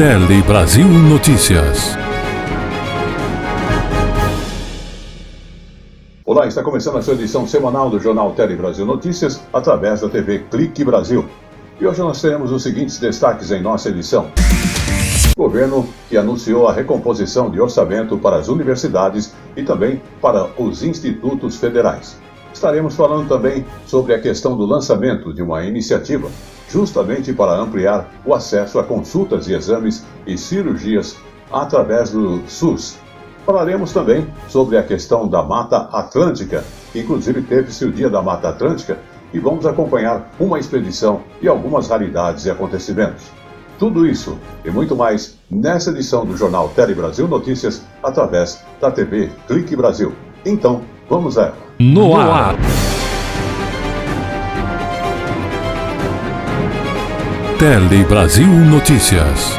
Tele Brasil Notícias. Olá, está começando a sua edição semanal do Jornal Tele Brasil Notícias através da TV Clique Brasil. E hoje nós teremos os seguintes destaques em nossa edição. Governo que anunciou a recomposição de orçamento para as universidades e também para os institutos federais. Estaremos falando também sobre a questão do lançamento de uma iniciativa justamente para ampliar o acesso a consultas e exames e cirurgias através do SUS. Falaremos também sobre a questão da Mata Atlântica, que inclusive teve-se o Dia da Mata Atlântica, e vamos acompanhar uma expedição e algumas raridades e acontecimentos. Tudo isso e muito mais nessa edição do Jornal Tele Brasil Notícias através da TV Clique Brasil. Então, vamos a ela. No ar. Tele Brasil Notícias.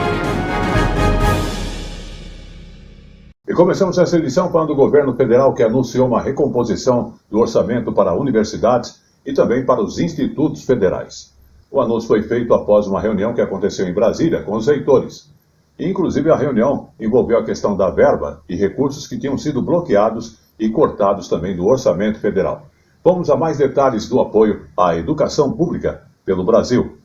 E começamos essa edição falando do governo federal que anunciou uma recomposição do orçamento para universidades e também para os institutos federais. O anúncio foi feito após uma reunião que aconteceu em Brasília com os reitores. E, inclusive, a reunião envolveu a questão da verba e recursos que tinham sido bloqueados e cortados também do orçamento federal. Vamos a mais detalhes do apoio à educação pública pelo Brasil.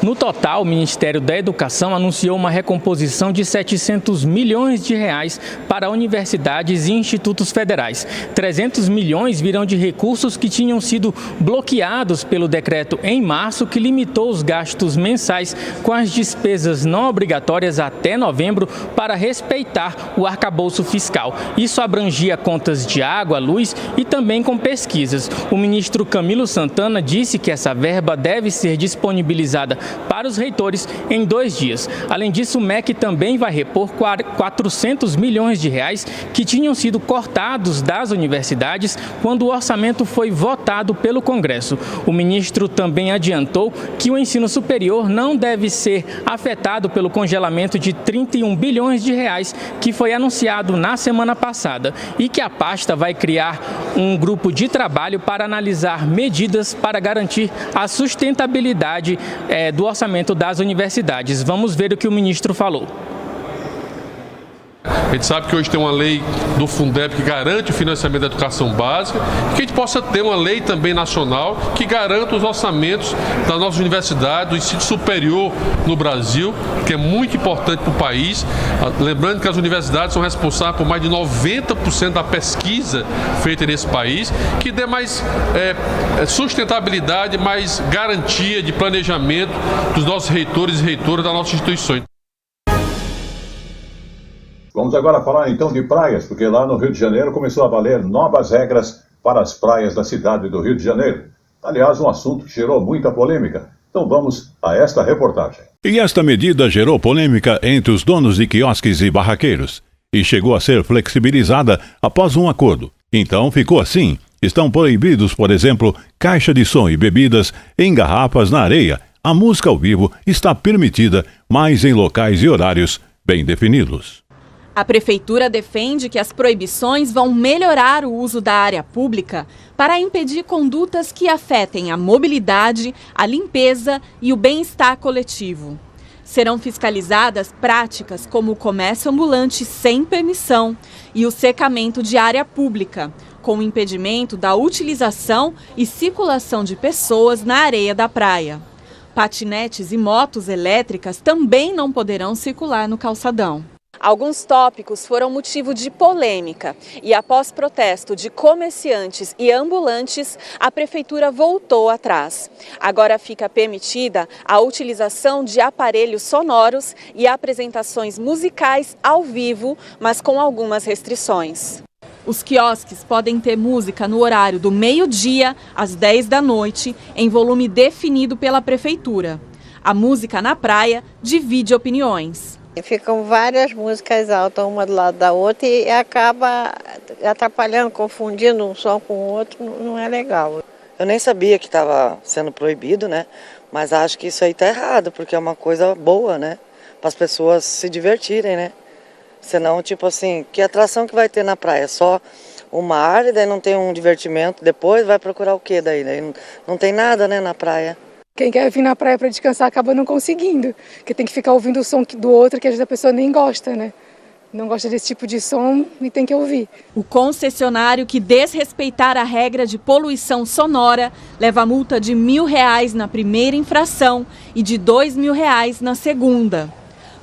No total, o Ministério da Educação anunciou uma recomposição de 700 milhões de reais para universidades e institutos federais. 300 milhões virão de recursos que tinham sido bloqueados pelo decreto em março, que limitou os gastos mensais com as despesas não obrigatórias até novembro para respeitar o arcabouço fiscal. Isso abrangia contas de água, luz e também com pesquisas. O ministro Camilo Santana disse que essa verba deve ser disponibilizada para os reitores em 2 dias. Além disso, o MEC também vai repor 400 milhões de reais que tinham sido cortados das universidades quando o orçamento foi votado pelo Congresso. O ministro também adiantou que o ensino superior não deve ser afetado pelo congelamento de 31 bilhões de reais que foi anunciado na semana passada e que a pasta vai criar um grupo de trabalho para analisar medidas para garantir a sustentabilidade do orçamento das universidades. Vamos ver o que o ministro falou. A gente sabe que hoje tem uma lei do Fundeb que garante o financiamento da educação básica e que a gente possa ter uma lei também nacional que garanta os orçamentos das nossas universidades, do ensino superior no Brasil, que é muito importante para o país. Lembrando que as universidades são responsáveis por mais de 90% da pesquisa feita nesse país, que dê mais sustentabilidade, mais garantia de planejamento dos nossos reitores e reitoras das nossas instituições. Vamos agora falar então de praias, porque lá no Rio de Janeiro começou a valer novas regras para as praias da cidade do Rio de Janeiro. Aliás, um assunto que gerou muita polêmica. Então vamos a esta reportagem. E esta medida gerou polêmica entre os donos de quiosques e barraqueiros. E chegou a ser flexibilizada após um acordo. Então ficou assim. Estão proibidos, por exemplo, caixa de som e bebidas em garrafas na areia. A música ao vivo está permitida, mas em locais e horários bem definidos. A Prefeitura defende que as proibições vão melhorar o uso da área pública para impedir condutas que afetem a mobilidade, a limpeza e o bem-estar coletivo. Serão fiscalizadas práticas como o comércio ambulante sem permissão e o secamento de área pública, com o impedimento da utilização e circulação de pessoas na areia da praia. Patinetes e motos elétricas também não poderão circular no calçadão. Alguns tópicos foram motivo de polêmica e, após protesto de comerciantes e ambulantes, a Prefeitura voltou atrás. Agora fica permitida a utilização de aparelhos sonoros e apresentações musicais ao vivo, mas com algumas restrições. Os quiosques podem ter música no horário do meio-dia às 10 da noite, em volume definido pela Prefeitura. A música na praia divide opiniões. Ficam várias músicas altas, uma do lado da outra, e acaba atrapalhando, confundindo um som com o outro, não é legal. Eu nem sabia que estava sendo proibido, né? Mas acho que isso aí tá errado, porque é uma coisa boa, né? Para as pessoas se divertirem, né? Senão, tipo assim, que atração que vai ter na praia? Só uma área, daí não tem um divertimento, depois vai procurar o quê daí? Daí não tem nada, né, na praia. Quem quer vir na praia para descansar acaba não conseguindo, porque tem que ficar ouvindo o som do outro, que às vezes a pessoa nem gosta, né? Não gosta desse tipo de som e tem que ouvir. O concessionário que desrespeitar a regra de poluição sonora leva multa de R$1.000 na primeira infração e de R$2.000 na segunda.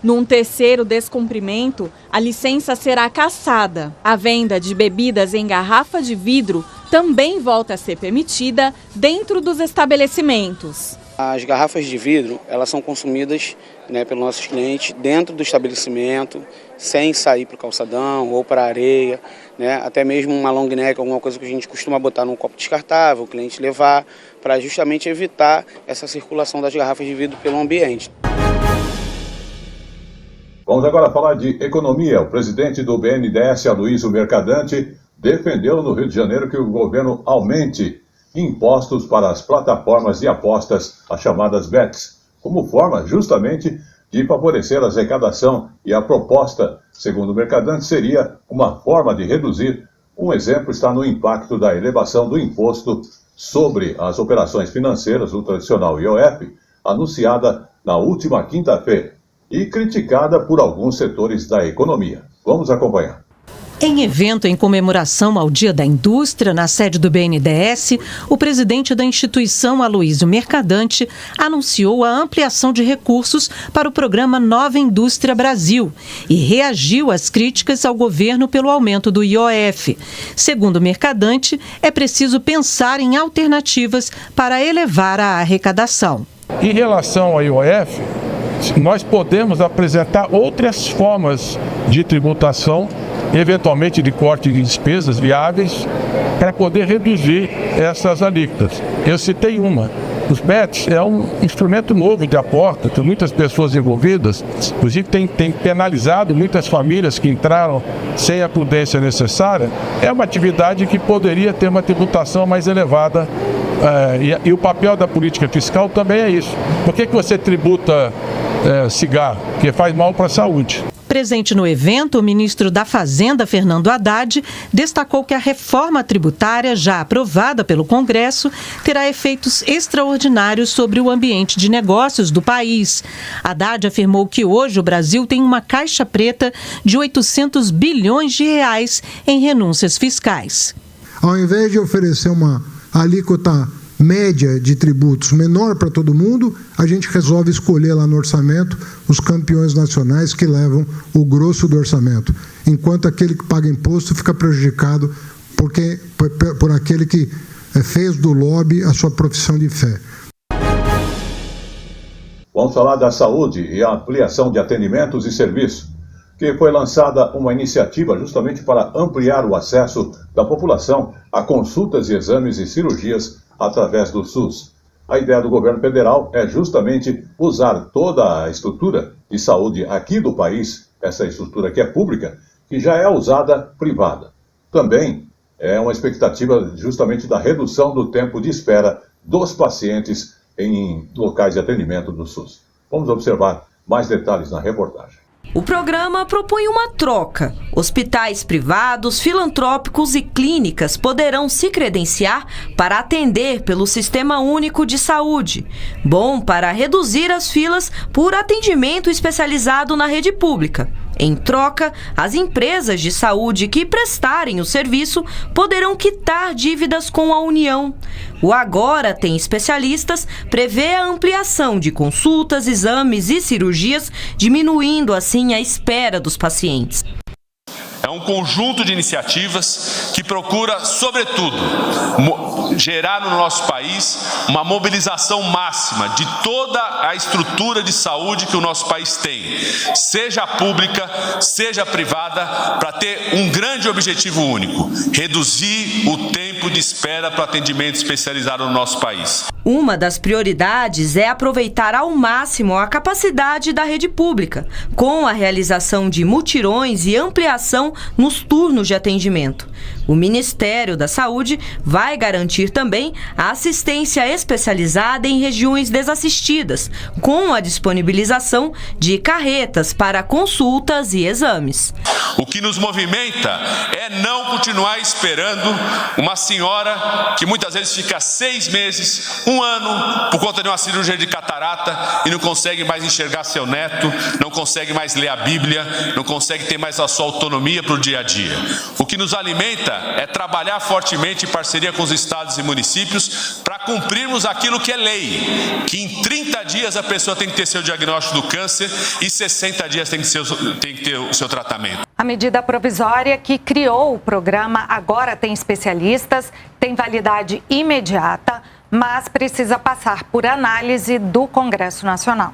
Num terceiro descumprimento, a licença será cassada. A venda de bebidas em garrafa de vidro também volta a ser permitida dentro dos estabelecimentos. As garrafas de vidro, elas são consumidas, pelos nossos clientes dentro do estabelecimento, sem sair para o calçadão ou para a areia, até mesmo uma long neck, alguma coisa que a gente costuma botar num copo descartável, o cliente levar, para justamente evitar essa circulação das garrafas de vidro pelo ambiente. Vamos agora falar de economia. O presidente do BNDES, Aloysio Mercadante, defendeu no Rio de Janeiro que o governo aumente impostos para as plataformas de apostas, as chamadas bets, como forma justamente de favorecer a arrecadação, e a proposta, segundo o Mercadante, seria uma forma de reduzir. Um exemplo está no impacto da elevação do imposto sobre as operações financeiras, o tradicional IOF, anunciada na última quinta-feira e criticada por alguns setores da economia. Vamos acompanhar. Em evento em comemoração ao Dia da Indústria, na sede do BNDES, o presidente da instituição, Aloysio Mercadante, anunciou a ampliação de recursos para o programa Nova Indústria Brasil e reagiu às críticas ao governo pelo aumento do IOF. Segundo Mercadante, é preciso pensar em alternativas para elevar a arrecadação. Em relação ao IOF, nós podemos apresentar outras formas de tributação, eventualmente de corte de despesas viáveis, para poder reduzir essas alíquotas. Eu citei uma. Os BETs é um instrumento novo de aposta, tem muitas pessoas envolvidas, inclusive tem penalizado muitas famílias que entraram sem a prudência necessária. É uma atividade que poderia ter uma tributação mais elevada. E o papel da política fiscal também é isso. Por que você tributa cigarro? Porque faz mal para a saúde. Presente no evento, o ministro da Fazenda, Fernando Haddad, destacou que a reforma tributária, já aprovada pelo Congresso, terá efeitos extraordinários sobre o ambiente de negócios do país. Haddad afirmou que hoje o Brasil tem uma caixa preta de 800 bilhões de reais em renúncias fiscais. Ao invés de oferecer uma alíquota média de tributos menor para todo mundo, a gente resolve escolher lá no orçamento os campeões nacionais que levam o grosso do orçamento, enquanto aquele que paga imposto fica prejudicado por aquele que fez do lobby a sua profissão de fé. Vamos falar da saúde e a ampliação de atendimentos e serviços, que foi lançada uma iniciativa justamente para ampliar o acesso da população a consultas e exames e cirurgias através do SUS. A ideia do governo federal é justamente usar toda a estrutura de saúde aqui do país, essa estrutura que é pública, que já é usada privada. Também é uma expectativa justamente da redução do tempo de espera dos pacientes em locais de atendimento do SUS. Vamos observar mais detalhes na reportagem. O programa propõe uma troca. Hospitais privados, filantrópicos e clínicas poderão se credenciar para atender pelo Sistema Único de Saúde. Bom para reduzir as filas por atendimento especializado na rede pública. Em troca, as empresas de saúde que prestarem o serviço poderão quitar dívidas com a União. O Agora Tem Especialistas prevê a ampliação de consultas, exames e cirurgias, diminuindo assim a espera dos pacientes. É um conjunto de iniciativas que procura, sobretudo, gerar no nosso país uma mobilização máxima de toda a estrutura de saúde que o nosso país tem, seja pública, seja privada, para ter um grande objetivo único: reduzir o tempo de espera para atendimento especializado no nosso país. Uma das prioridades é aproveitar ao máximo a capacidade da rede pública, com a realização de mutirões e ampliação nos turnos de atendimento. O Ministério da Saúde vai garantir também a assistência especializada em regiões desassistidas, com a disponibilização de carretas para consultas e exames. O que nos movimenta é não continuar esperando uma senhora que muitas vezes fica 6 meses, 1 ano, por conta de uma cirurgia de catarata e não consegue mais enxergar seu neto, não consegue mais ler a Bíblia, não consegue ter mais a sua autonomia para o dia a dia. O que nos alimenta é trabalhar fortemente em parceria com os estados e municípios para cumprirmos aquilo que é lei, que em 30 dias a pessoa tem que ter seu diagnóstico do câncer e 60 dias tem que ter o seu tratamento. A medida provisória que criou o programa agora tem especialistas, tem validade imediata, mas precisa passar por análise do Congresso Nacional.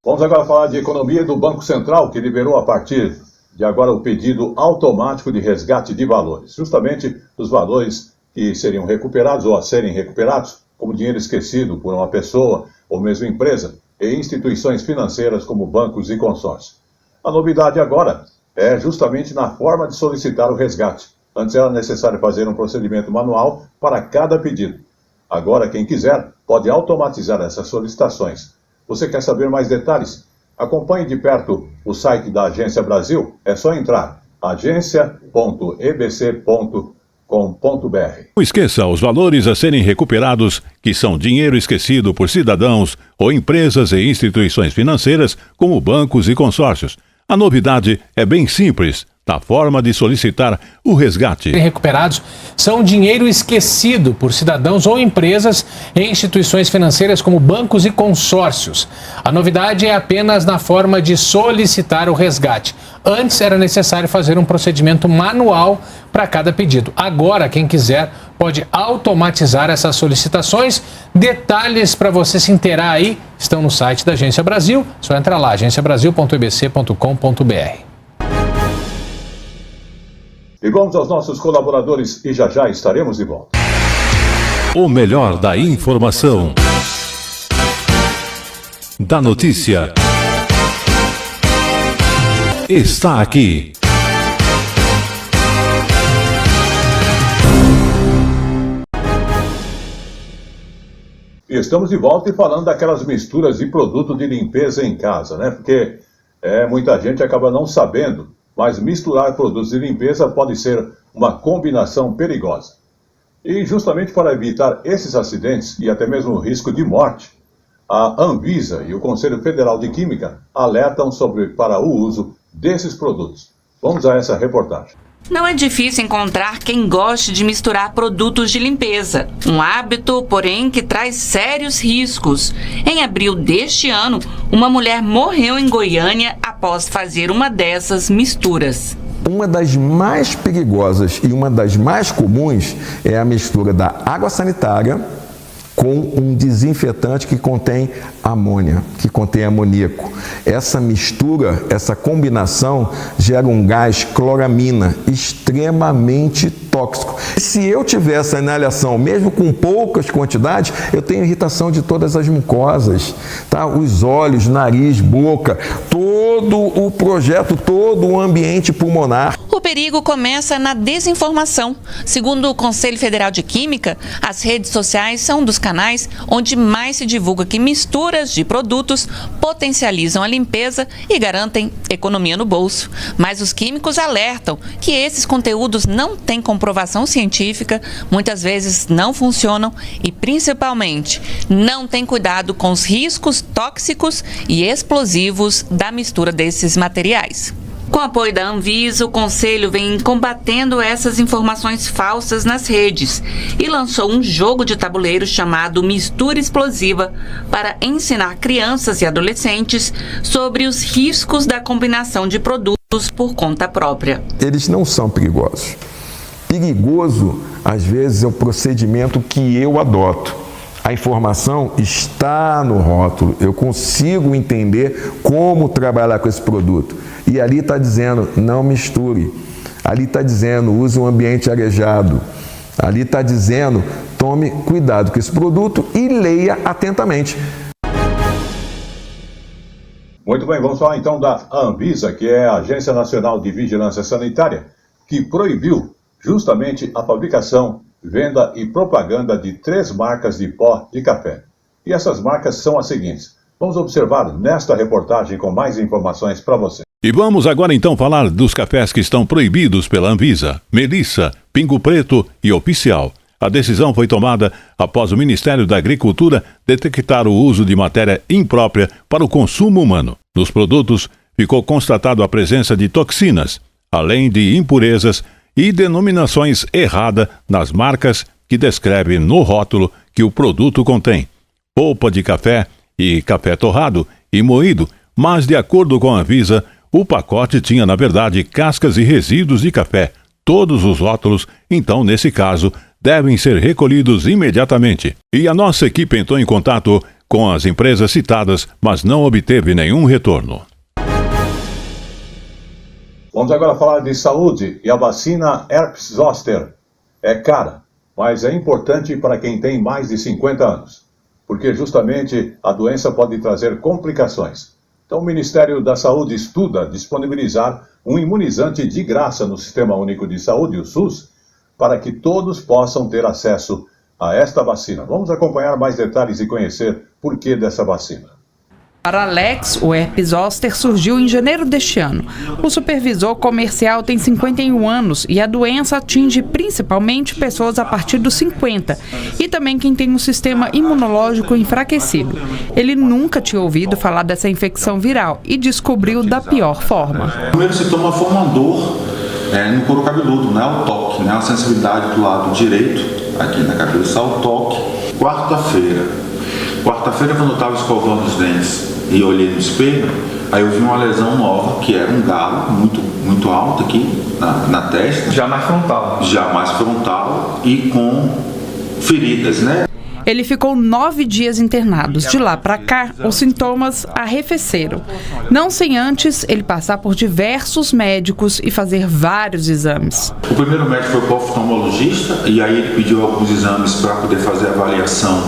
Vamos agora falar de economia do Banco Central, que liberou a partir de agora o pedido automático de resgate de valores, justamente dos valores que seriam recuperados ou a serem recuperados, como dinheiro esquecido por uma pessoa ou mesmo empresa, e instituições financeiras como bancos e consórcios. A novidade agora é justamente na forma de solicitar o resgate. Antes era necessário fazer um procedimento manual para cada pedido. Agora, quem quiser pode automatizar essas solicitações. Você quer saber mais detalhes? Acompanhe de perto o site da Agência Brasil. É só entrar agência.ebc.com.br. Não esqueça os valores a serem recuperados, que são dinheiro esquecido por cidadãos ou empresas e instituições financeiras, como bancos e consórcios. A novidade é bem simples, na forma de solicitar o resgate. Recuperados são dinheiro esquecido por cidadãos ou empresas e instituições financeiras como bancos e consórcios. A novidade é apenas na forma de solicitar o resgate. Antes era necessário fazer um procedimento manual para cada pedido. Agora, quem quiser pode automatizar essas solicitações. Detalhes para você se inteirar aí estão no site da Agência Brasil. Só entra lá, agenciabrasil.ebc.com.br. E vamos aos nossos colaboradores e já já estaremos de volta. O melhor da informação, da notícia, está aqui. E estamos de volta e falando daquelas misturas de produto de limpeza em casa, né? Porque muita gente acaba não sabendo, mas misturar produtos de limpeza pode ser uma combinação perigosa. E justamente para evitar esses acidentes e até mesmo o risco de morte, a Anvisa e o Conselho Federal de Química alertam para o uso desses produtos. Vamos a essa reportagem. Não é difícil encontrar quem goste de misturar produtos de limpeza. Um hábito, porém, que traz sérios riscos. Em abril deste ano, uma mulher morreu em Goiânia após fazer uma dessas misturas. Uma das mais perigosas e uma das mais comuns é a mistura da água sanitária com um desinfetante que contém amônia, que contém amoníaco. Essa mistura, essa combinação gera um gás cloramina extremamente tóxico. Se eu tiver essa inalação, mesmo com poucas quantidades, eu tenho irritação de todas as mucosas, tá? Os olhos, nariz, boca, todo o projeto, todo o ambiente pulmonar. O perigo começa na desinformação. Segundo o Conselho Federal de Química, as redes sociais são um dos canais onde mais se divulga que misturas de produtos potencializam a limpeza e garantem economia no bolso. Mas os químicos alertam que esses conteúdos não têm comprovação científica, muitas vezes não funcionam e, principalmente, não têm cuidado com os riscos tóxicos e explosivos da mistura desses materiais. Com o apoio da Anvisa, o Conselho vem combatendo essas informações falsas nas redes e lançou um jogo de tabuleiro chamado Mistura Explosiva para ensinar crianças e adolescentes sobre os riscos da combinação de produtos por conta própria. Eles não são perigosos. Perigoso, às vezes, é o procedimento que eu adoto. A informação está no rótulo, eu consigo entender como trabalhar com esse produto. E ali está dizendo, não misture. Ali está dizendo, use um ambiente arejado. Ali está dizendo, tome cuidado com esse produto e leia atentamente. Muito bem, vamos falar então da Anvisa, que é a Agência Nacional de Vigilância Sanitária, que proibiu justamente a fabricação, venda e propaganda de 3 marcas de pó de café. E essas marcas são as seguintes. Vamos observar nesta reportagem com mais informações para você. E vamos agora então falar dos cafés que estão proibidos pela Anvisa: Melissa, Pingo Preto e Oficial. A decisão foi tomada após o Ministério da Agricultura detectar o uso de matéria imprópria para o consumo humano. Nos produtos, ficou constatado a presença de toxinas, além de impurezas e denominações erradas nas marcas que descrevem no rótulo que o produto contém polpa de café e café torrado e moído, mas de acordo com a Anvisa, o pacote tinha na verdade cascas e resíduos de café. Todos os rótulos, então nesse caso, devem ser recolhidos imediatamente. E a nossa equipe entrou em contato com as empresas citadas, mas não obteve nenhum retorno. Vamos agora falar de saúde, e a vacina Herpes Zoster é cara, mas é importante para quem tem mais de 50 anos, porque justamente a doença pode trazer complicações. Então o Ministério da Saúde estuda disponibilizar um imunizante de graça no Sistema Único de Saúde, o SUS, para que todos possam ter acesso a esta vacina. Vamos acompanhar mais detalhes e conhecer por que dessa vacina. Para Alex, o herpes zoster surgiu em janeiro deste ano. O supervisor comercial tem 51 anos e a doença atinge principalmente pessoas a partir dos 50 e também quem tem um sistema imunológico enfraquecido. Ele nunca tinha ouvido falar dessa infecção viral e descobriu da pior forma. O primeiro sintoma foi uma dor no couro cabeludo, né? O toque, né? A sensibilidade do lado direito, aqui na cabeça, ao toque. Quarta-feira, quando eu estava escovando os dentes e olhei no espelho, aí eu vi uma lesão nova, que era um galo muito alto aqui na testa. Já mais frontal e com feridas, né? Ele ficou 9 dias internado. De lá para cá, os sintomas arrefeceram. Não sem antes ele passar por diversos médicos e fazer vários exames. O primeiro médico foi o oftalmologista, e aí ele pediu alguns exames para poder fazer a avaliação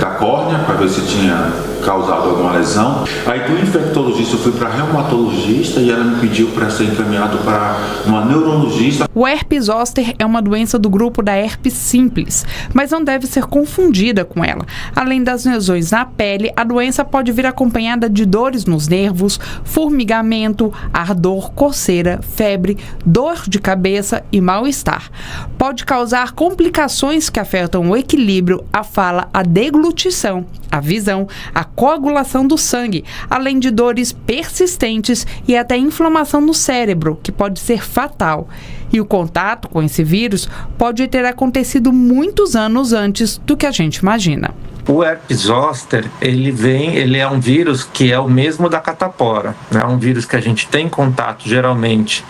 da córnea, para ver se tinha causado alguma lesão. Aí do infectologista eu fui para reumatologista e ela me pediu para ser encaminhado para uma neurologista. O herpes zoster é uma doença do grupo da herpes simples, mas não deve ser confundida com ela. Além das lesões na pele, a doença pode vir acompanhada de dores nos nervos, formigamento, ardor, coceira, febre, dor de cabeça e mal-estar. Pode causar complicações que afetam o equilíbrio, a fala, a deglutição, a visão, a coagulação do sangue, além de dores persistentes e até inflamação no cérebro, que pode ser fatal. E o contato com esse vírus pode ter acontecido muitos anos antes do que a gente imagina. O herpes zoster, ele é um vírus que é o mesmo da catapora, né? É um vírus que a gente tem contato geralmente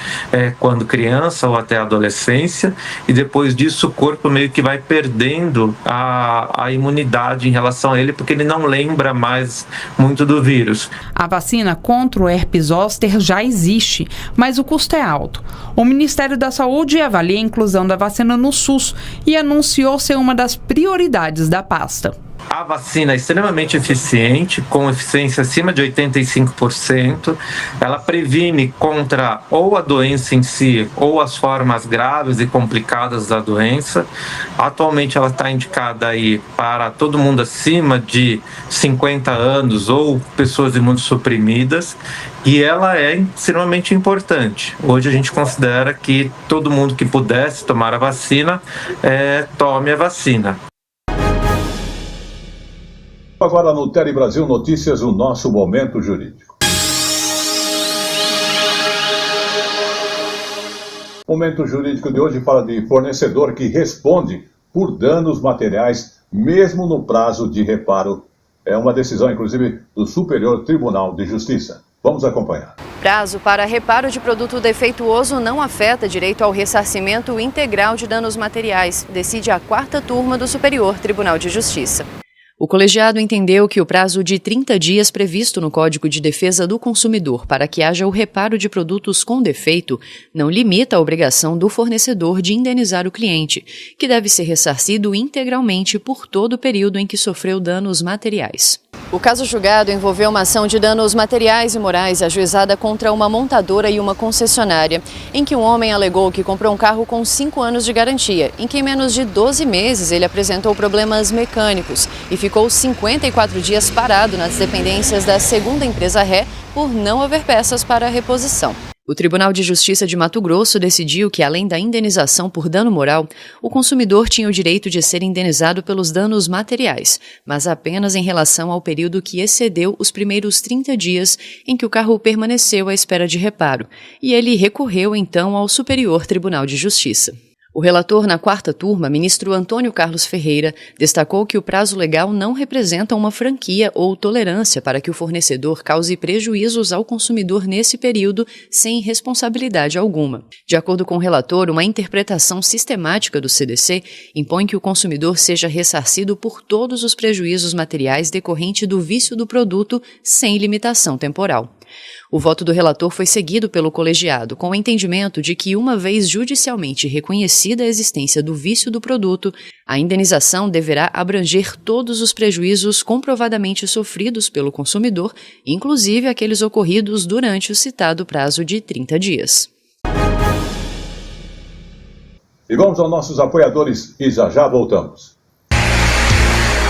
quando criança ou até adolescência, e depois disso o corpo meio que vai perdendo a imunidade em relação a ele, porque ele não lembra mais muito do vírus. A vacina contra o herpes zoster já existe, mas o custo é alto. O Ministério da Saúde avalia a inclusão da vacina no SUS e anunciou ser uma das prioridades da pasta. A vacina é extremamente eficiente, com eficiência acima de 85%. Ela previne contra ou a doença em si ou as formas graves e complicadas da doença. Atualmente ela está indicada aí para todo mundo acima de 50 anos ou pessoas imunossuprimidas, e ela é extremamente importante. Hoje a gente considera que todo mundo que pudesse tomar a vacina, tome a vacina. Agora no Tele Brasil Notícias, o nosso Momento Jurídico. O Momento Jurídico de hoje fala de fornecedor que responde por danos materiais, mesmo no prazo de reparo. É uma decisão, inclusive, do Superior Tribunal de Justiça. Vamos acompanhar. Prazo para reparo de produto defeituoso não afeta direito ao ressarcimento integral de danos materiais, decide a 4ª turma do Superior Tribunal de Justiça. O colegiado entendeu que o prazo de 30 dias previsto no Código de Defesa do Consumidor para que haja o reparo de produtos com defeito não limita a obrigação do fornecedor de indenizar o cliente, que deve ser ressarcido integralmente por todo o período em que sofreu danos materiais. O caso julgado envolveu uma ação de danos materiais e morais ajuizada contra uma montadora e uma concessionária, em que um homem alegou que comprou um carro com 5 anos de garantia, em que em menos de 12 meses ele apresentou problemas mecânicos e ficou 54 dias parado nas dependências da segunda empresa ré por não haver peças para reposição. O Tribunal de Justiça de Mato Grosso decidiu que, além da indenização por dano moral, o consumidor tinha o direito de ser indenizado pelos danos materiais, mas apenas em relação ao período que excedeu os primeiros 30 dias em que o carro permaneceu à espera de reparo, e ele recorreu então ao Superior Tribunal de Justiça. O relator na 4ª turma, ministro Antônio Carlos Ferreira, destacou que o prazo legal não representa uma franquia ou tolerância para que o fornecedor cause prejuízos ao consumidor nesse período sem responsabilidade alguma. De acordo com o relator, uma interpretação sistemática do CDC impõe que o consumidor seja ressarcido por todos os prejuízos materiais decorrentes do vício do produto sem limitação temporal. O voto do relator foi seguido pelo colegiado, com o entendimento de que, uma vez judicialmente reconhecida a existência do vício do produto, a indenização deverá abranger todos os prejuízos comprovadamente sofridos pelo consumidor, inclusive aqueles ocorridos durante o citado prazo de 30 dias. E vamos aos nossos apoiadores e já voltamos.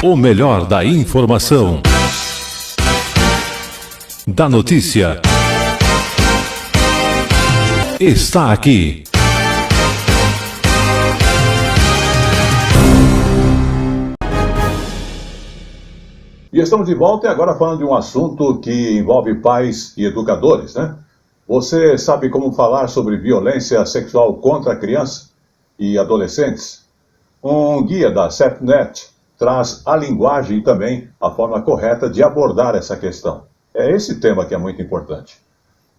O melhor da informação. Da notícia. Está aqui. E estamos de volta e agora falando de um assunto que envolve pais e educadores, né? Você sabe como falar sobre violência sexual contra crianças e adolescentes? Um guia da CEPNET traz a linguagem e também a forma correta de abordar essa questão. É esse tema que é muito importante.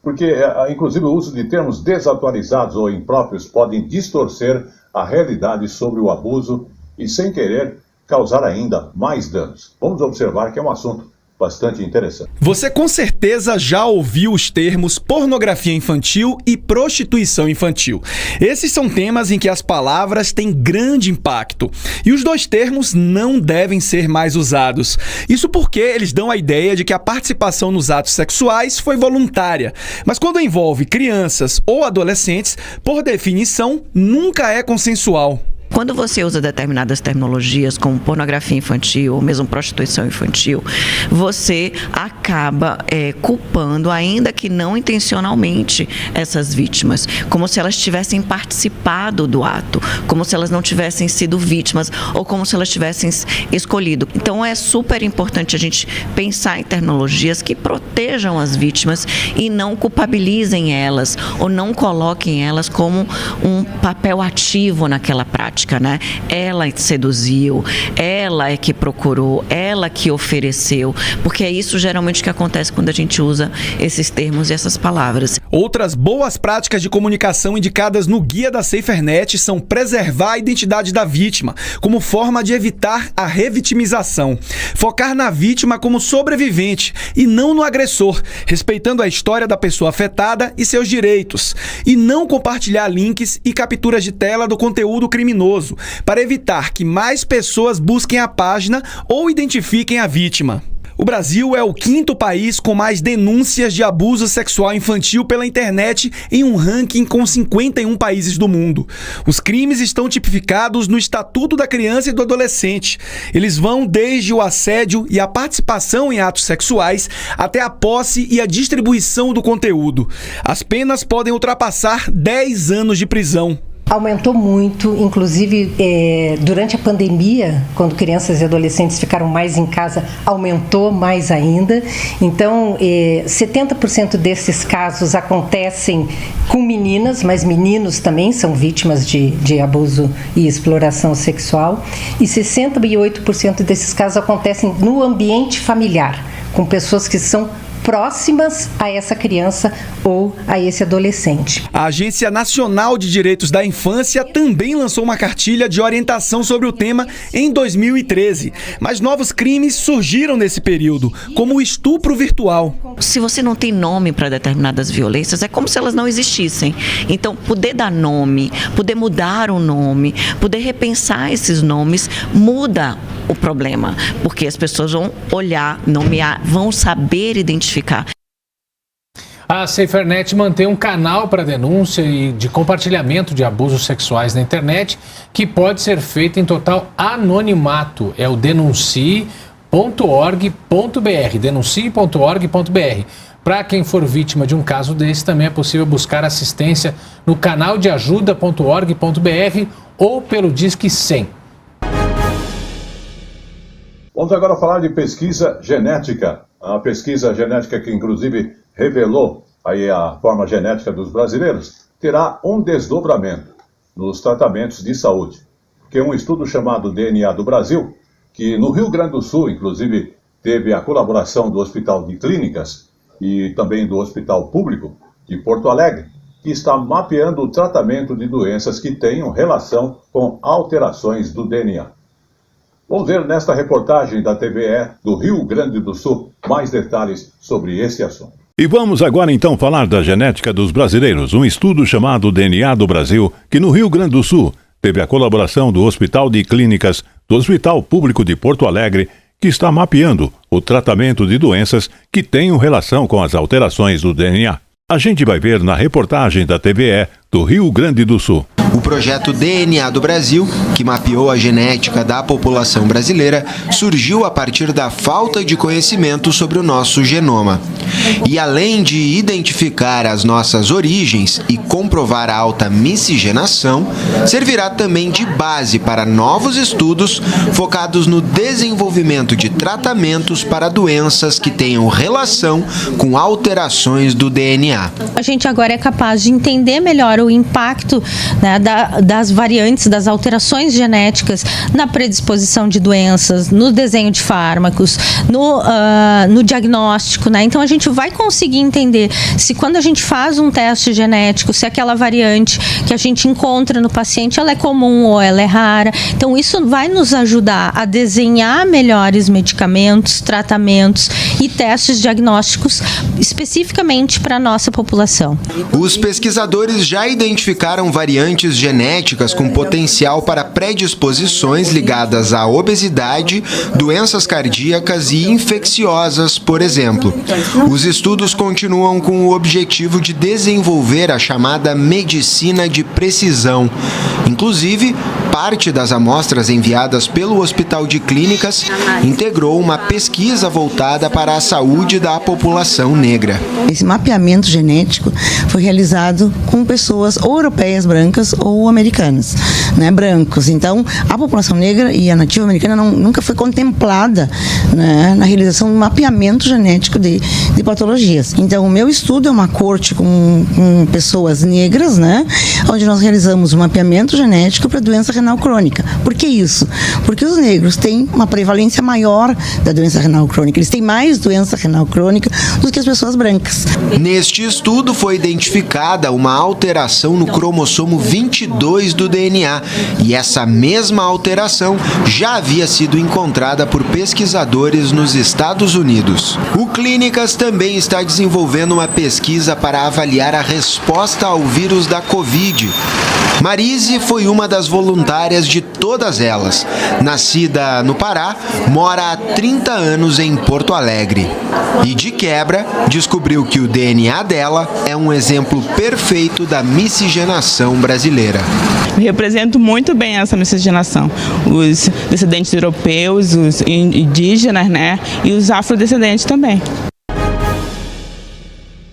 Porque, inclusive, o uso de termos desatualizados ou impróprios podem distorcer a realidade sobre o abuso e, sem querer, causar ainda mais danos. Vamos observar que é um assunto bastante interessante. Você com certeza já ouviu os termos pornografia infantil e prostituição infantil. Esses são temas em que as palavras têm grande impacto. E os dois termos não devem ser mais usados. Isso porque eles dão a ideia de que a participação nos atos sexuais foi voluntária. Mas quando envolve crianças ou adolescentes, por definição, nunca é consensual. Quando você usa determinadas terminologias como pornografia infantil ou mesmo prostituição infantil, você acaba culpando, ainda que não intencionalmente, essas vítimas, como se elas tivessem participado do ato, como se elas não tivessem sido vítimas ou como se elas tivessem escolhido. Então é super importante a gente pensar em terminologias que protejam as vítimas e não culpabilizem elas ou não coloquem elas como um papel ativo naquela prática. Né? Ela seduziu, ela é que procurou, ela que ofereceu, porque é isso geralmente que acontece quando a gente usa esses termos e essas palavras. Outras boas práticas de comunicação indicadas no guia da SaferNet são preservar a identidade da vítima, como forma de evitar a revitimização, focar na vítima como sobrevivente e não no agressor, respeitando a história da pessoa afetada e seus direitos, e não compartilhar links e capturas de tela do conteúdo criminoso, para evitar que mais pessoas busquem a página ou identifiquem a vítima. O Brasil é o 5º país com mais denúncias de abuso sexual infantil pela internet em um ranking com 51 países do mundo. Os crimes estão tipificados no Estatuto da Criança e do Adolescente. Eles vão desde o assédio e a participação em atos sexuais até a posse e a distribuição do conteúdo. As penas podem ultrapassar 10 anos de prisão. Aumentou muito, inclusive durante a pandemia, quando crianças e adolescentes ficaram mais em casa, aumentou mais ainda. Então, 70% desses casos acontecem com meninas, mas meninos também são vítimas de abuso e exploração sexual. E 68% desses casos acontecem no ambiente familiar, com pessoas que são próximas a essa criança ou a esse adolescente. A Agência Nacional de Direitos da Infância também lançou uma cartilha de orientação sobre o tema em 2013, mas novos crimes surgiram nesse período, como o estupro virtual. Se você não tem nome para determinadas violências, é como se elas não existissem. Então, poder dar nome, poder mudar o nome, poder repensar esses nomes, muda o problema, porque as pessoas vão olhar, nomear, vão saber identificar. A SaferNet mantém um canal para denúncia e de compartilhamento de abusos sexuais na internet que pode ser feito em total anonimato. É o denuncie.org.br, denuncie.org.br. Para quem for vítima de um caso desse, também é possível buscar assistência no canal de ajuda.org.br ou pelo Disque 100. Vamos agora falar de pesquisa genética. A pesquisa genética que, inclusive, revelou aí a forma genética dos brasileiros, terá um desdobramento nos tratamentos de saúde. Que um estudo chamado DNA do Brasil, que no Rio Grande do Sul, inclusive, teve a colaboração do Hospital de Clínicas e também do Hospital Público de Porto Alegre, que está mapeando o tratamento de doenças que tenham relação com alterações do DNA. Vamos ver nesta reportagem da TVE do Rio Grande do Sul mais detalhes sobre esse assunto. E vamos agora então falar da genética dos brasileiros, um estudo chamado DNA do Brasil, que no Rio Grande do Sul teve a colaboração do Hospital de Clínicas do Hospital Público de Porto Alegre, que está mapeando o tratamento de doenças que tenham relação com as alterações do DNA. A gente vai ver na reportagem da TVE do Rio Grande do Sul. O projeto DNA do Brasil, que mapeou a genética da população brasileira, surgiu a partir da falta de conhecimento sobre o nosso genoma. E além de identificar as nossas origens e comprovar a alta miscigenação, servirá também de base para novos estudos focados no desenvolvimento de tratamentos para doenças que tenham relação com alterações do DNA. A gente agora é capaz de entender melhor o impacto, né, das variantes, das alterações genéticas na predisposição de doenças, no desenho de fármacos, no diagnóstico, né? Então a gente vai conseguir entender se quando a gente faz um teste genético, se aquela variante que a gente encontra no paciente, ela é comum ou ela é rara. Então isso vai nos ajudar a desenhar melhores medicamentos, tratamentos e testes diagnósticos especificamente para a nossa população. Os pesquisadores já identificaram variantes genéticas com potencial para predisposições ligadas à obesidade, doenças cardíacas e infecciosas, por exemplo. Os estudos continuam com o objetivo de desenvolver a chamada medicina de precisão. Inclusive, parte das amostras enviadas pelo Hospital de Clínicas integrou uma pesquisa voltada para a saúde da população negra. Esse mapeamento genético foi realizado com pessoas ou europeias brancas ou americanas, né, brancos. Então, a população negra e a nativa americana nunca foi contemplada, né, na realização de um mapeamento genético de patologias. Então, o meu estudo é uma corte com pessoas negras, né, onde nós realizamos um mapeamento genético para doença renal crônica. Por que isso? Porque os negros têm uma prevalência maior da doença renal crônica. Eles têm mais doença renal crônica do que as pessoas brancas. Neste estudo foi identificada uma alteração no cromossomo 22 do DNA e essa mesma alteração já havia sido encontrada por pesquisadores nos Estados Unidos. O Clínicas também está desenvolvendo uma pesquisa para avaliar a resposta ao vírus da Covid. Marise foi uma das voluntárias de todas elas. Nascida no Pará, mora há 30 anos em Porto Alegre. E de quebra, descobriu que o DNA dela é um exemplo perfeito da miscigenação brasileira. Eu represento muito bem essa miscigenação. Os descendentes europeus, os indígenas, né, e os afrodescendentes também.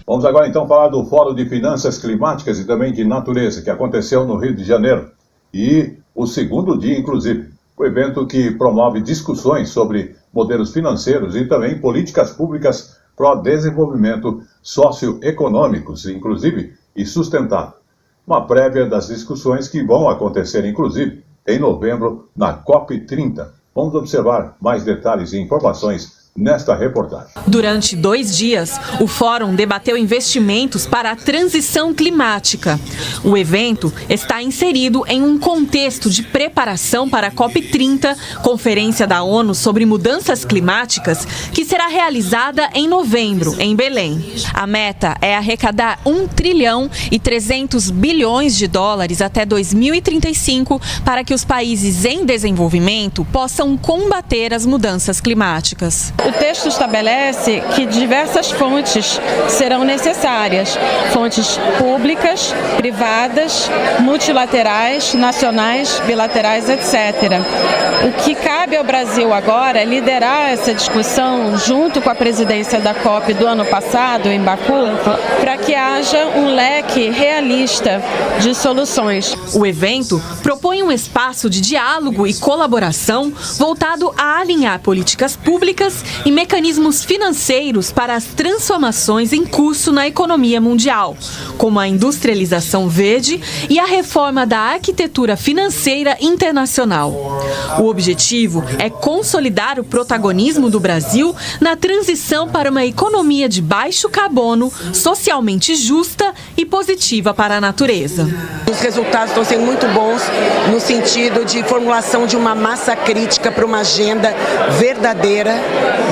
Vamos agora então falar do Fórum de Finanças Climáticas e também de Natureza, que aconteceu no Rio de Janeiro. E o segundo dia, inclusive, o evento que promove discussões sobre modelos financeiros e também políticas públicas para o desenvolvimento socioeconômicos, inclusive, e sustentável. Uma prévia das discussões que vão acontecer, inclusive, em novembro, na COP30. Vamos observar mais detalhes e informações nesta reportagem. Durante 2 dias, o fórum debateu investimentos para a transição climática. O evento está inserido em um contexto de preparação para a COP30, Conferência da ONU sobre Mudanças Climáticas, que será realizada em novembro, em Belém. A meta é arrecadar 1 trilhão e 300 bilhões de dólares até 2035 para que os países em desenvolvimento possam combater as mudanças climáticas. O texto estabelece que diversas fontes serão necessárias, fontes públicas, privadas, multilaterais, nacionais, bilaterais, etc. O que cabe ao Brasil agora é liderar essa discussão junto com a presidência da COP do ano passado, em Baku, para que haja um leque realista de soluções. O evento propõe um espaço de diálogo e colaboração voltado a alinhar políticas públicas e mecanismos financeiros para as transformações em curso na economia mundial, como a industrialização verde e a reforma da arquitetura financeira internacional. O objetivo é consolidar o protagonismo do Brasil na transição para uma economia de baixo carbono, socialmente justa e positiva para a natureza. Os resultados estão sendo muito bons no sentido de formulação de uma massa crítica para uma agenda verdadeira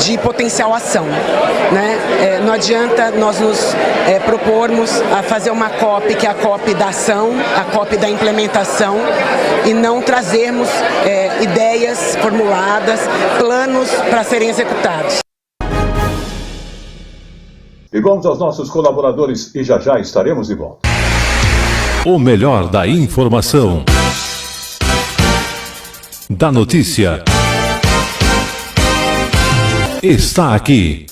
de potencial ação, né? Não adianta nós nos propormos a fazer uma COP que é a COP da ação, a COP da implementação, e não trazermos ideias formuladas, planos para serem executados. E vamos aos nossos colaboradores e já estaremos de volta. O melhor da informação, da notícia, está aqui.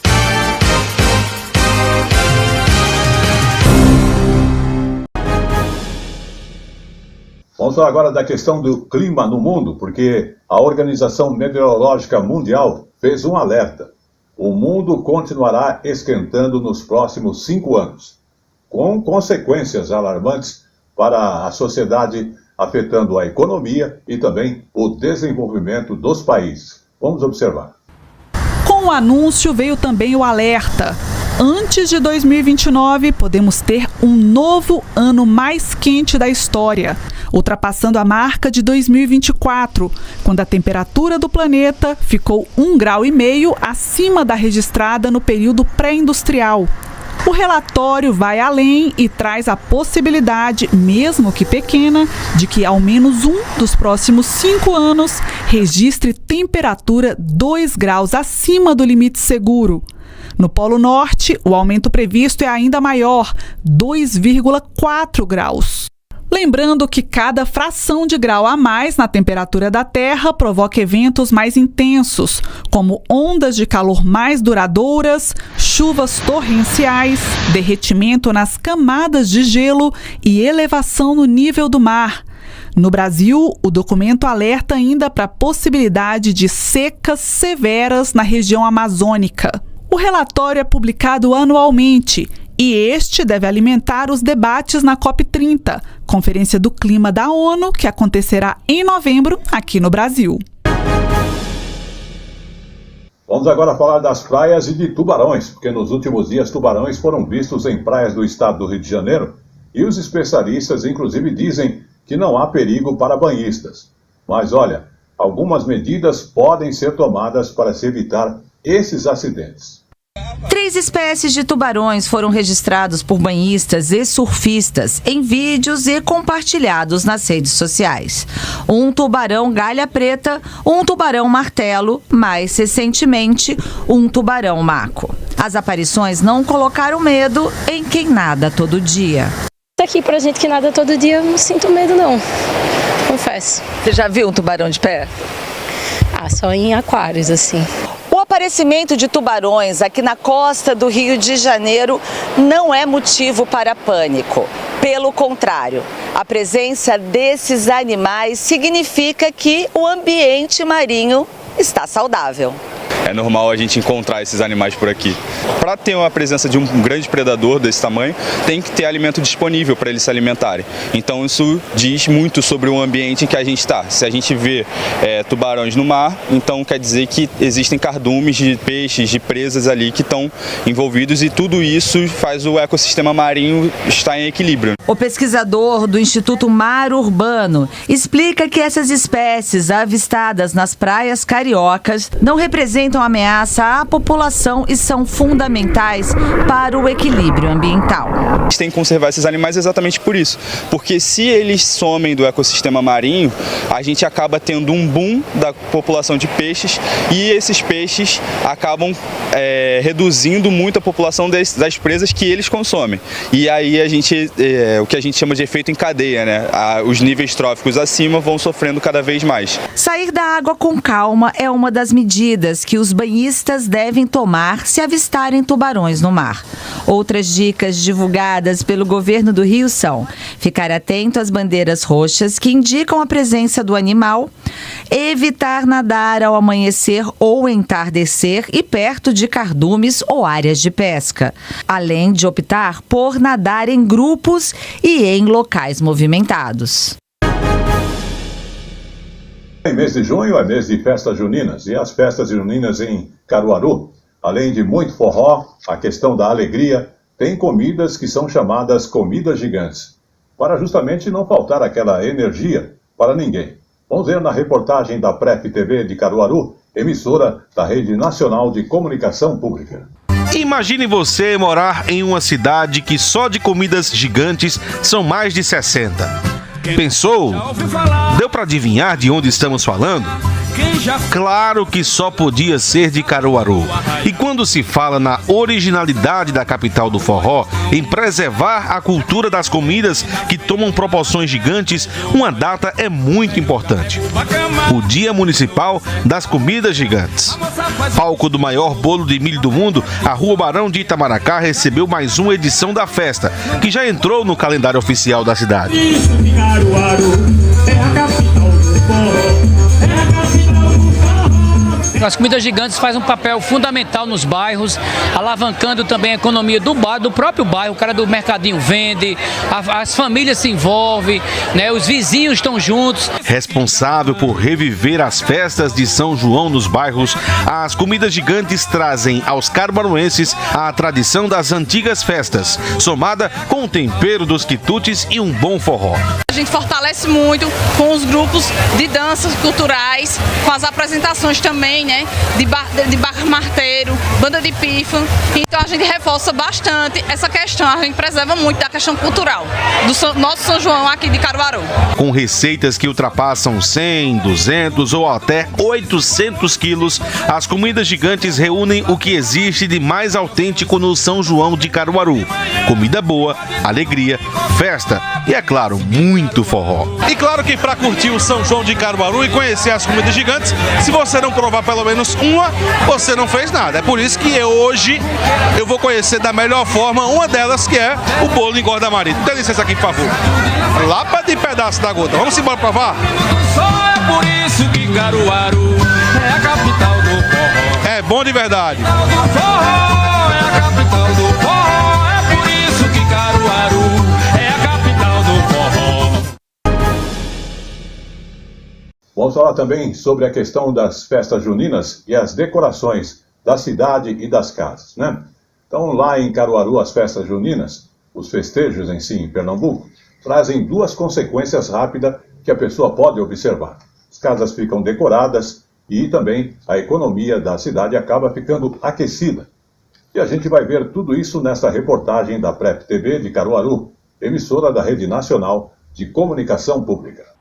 Vamos falar agora da questão do clima no mundo, porque a Organização Meteorológica Mundial fez um alerta. O mundo continuará esquentando nos próximos 5 anos, com consequências alarmantes para a sociedade, afetando a economia e também o desenvolvimento dos países. Vamos observar. Com o anúncio veio também o alerta. Antes de 2029, podemos ter um novo ano mais quente da história, ultrapassando a marca de 2024, quando a temperatura do planeta ficou 1,5 graus acima da registrada no período pré-industrial. O relatório vai além e traz a possibilidade, mesmo que pequena, de que ao menos um dos próximos 5 anos registre temperatura 2 graus acima do limite seguro. No Polo Norte, o aumento previsto é ainda maior, 2,4 graus. Lembrando que cada fração de grau a mais na temperatura da Terra provoca eventos mais intensos, como ondas de calor mais duradouras, chuvas torrenciais, derretimento nas camadas de gelo e elevação no nível do mar. No Brasil, o documento alerta ainda para a possibilidade de secas severas na região amazônica. O relatório é publicado anualmente e este deve alimentar os debates na COP30, Conferência do Clima da ONU, que acontecerá em novembro aqui no Brasil. Vamos agora falar das praias e de tubarões, porque nos últimos dias tubarões foram vistos em praias do estado do Rio de Janeiro e os especialistas inclusive dizem que não há perigo para banhistas. Mas olha, algumas medidas podem ser tomadas para se evitar esses acidentes. 3 espécies de tubarões foram registrados por banhistas e surfistas em vídeos e compartilhados nas redes sociais. Um tubarão galha preta, um tubarão martelo, mais recentemente, um tubarão maco. As aparições não colocaram medo em quem nada todo dia. Aqui pra gente que nada todo dia, eu não sinto medo não, confesso. Você já viu um tubarão de pé? Ah, só em aquários, assim. O aparecimento de tubarões aqui na costa do Rio de Janeiro não é motivo para pânico. Pelo contrário, a presença desses animais significa que o ambiente marinho está saudável. é normal a gente encontrar esses animais por aqui. Para ter uma presença de um grande predador desse tamanho, tem que ter alimento disponível para eles se alimentarem. Então isso diz muito sobre o ambiente em que a gente está. Se a gente vê tubarões no mar, então quer dizer que existem cardumes de peixes, de presas ali que estão envolvidos, e tudo isso faz o ecossistema marinho estar em equilíbrio. O pesquisador do Instituto Mar Urbano explica que essas espécies avistadas nas praias cariocas não representam ameaça à população e são fundamentais para o equilíbrio ambiental. A gente tem que conservar esses animais exatamente por isso, porque se eles somem do ecossistema marinho, a gente acaba tendo um boom da população de peixes, e esses peixes acabam reduzindo muito a população das presas que eles consomem. E aí o que a gente chama de efeito em cadeia, né? Os níveis tróficos acima vão sofrendo cada vez mais. Sair da água com calma é uma das medidas que os banhistas devem tomar se avistarem tubarões no mar. Outras dicas divulgadas pelo governo do Rio são: ficar atento às bandeiras roxas que indicam a presença do animal, evitar nadar ao amanhecer ou entardecer e perto de cardumes ou áreas de pesca, além de optar por nadar em grupos e em locais movimentados. Em mês de junho é mês de festas juninas, e as festas juninas em Caruaru, além de muito forró, a questão da alegria, tem comidas que são chamadas comidas gigantes, para justamente não faltar aquela energia para ninguém. Vamos ver na reportagem da Prep TV de Caruaru, emissora da Rede Nacional de Comunicação Pública. Imagine você morar em uma cidade que só de comidas gigantes são mais de 60. Pensou? Deu para adivinhar de onde estamos falando? Claro que só podia ser de Caruaru. E quando se fala na originalidade da capital do forró, em preservar a cultura das comidas que tomam proporções gigantes, uma data é muito importante: o Dia Municipal das Comidas Gigantes. Palco do maior bolo de milho do mundo, a Rua Barão de Itamaracá recebeu mais uma edição da festa, que já entrou no calendário oficial da cidade. Caruaru é a capital do forró. As comidas gigantes fazem um papel fundamental nos bairros, alavancando também a economia do bairro, do próprio bairro. O cara do mercadinho vende, as famílias se envolvem, né? Os vizinhos estão juntos. Responsável por reviver as festas de São João nos bairros, as comidas gigantes trazem aos caruaruenses a tradição das antigas festas, somada com o tempero dos quitutes e um bom forró. A gente fortalece muito com os grupos de danças culturais, com as apresentações também, né? De barra marteiro, banda de pifa. Então a gente reforça bastante essa questão, a gente preserva muito da questão cultural do nosso São João aqui de Caruaru. Com receitas que ultrapassam 100, 200 ou até 800 quilos, as comidas gigantes reúnem o que existe de mais autêntico no São João de Caruaru: comida boa, alegria, festa e, é claro, muito forró. E claro que para curtir o São João de Caruaru e conhecer as comidas gigantes, se você não provar pelo menos uma, você não fez nada. É por isso que hoje eu vou conhecer da melhor forma uma delas, que é o bolo engorda marido. Dê licença aqui, por favor. Lapa de pedaço da gota. Vamos embora provar? Só é por isso que Caruaru é a capital do forró. É bom de verdade. Forró é a capital do forró. É por isso que Caruaru é a capital do forró. Vamos falar também sobre a questão das festas juninas e as decorações da cidade e das casas, né? Então, lá em Caruaru, as festas juninas, os festejos em si, em Pernambuco, trazem duas consequências rápidas que a pessoa pode observar. As casas ficam decoradas e também a economia da cidade acaba ficando aquecida. E a gente vai ver tudo isso nesta reportagem da Prep TV de Caruaru, emissora da Rede Nacional de Comunicação Pública.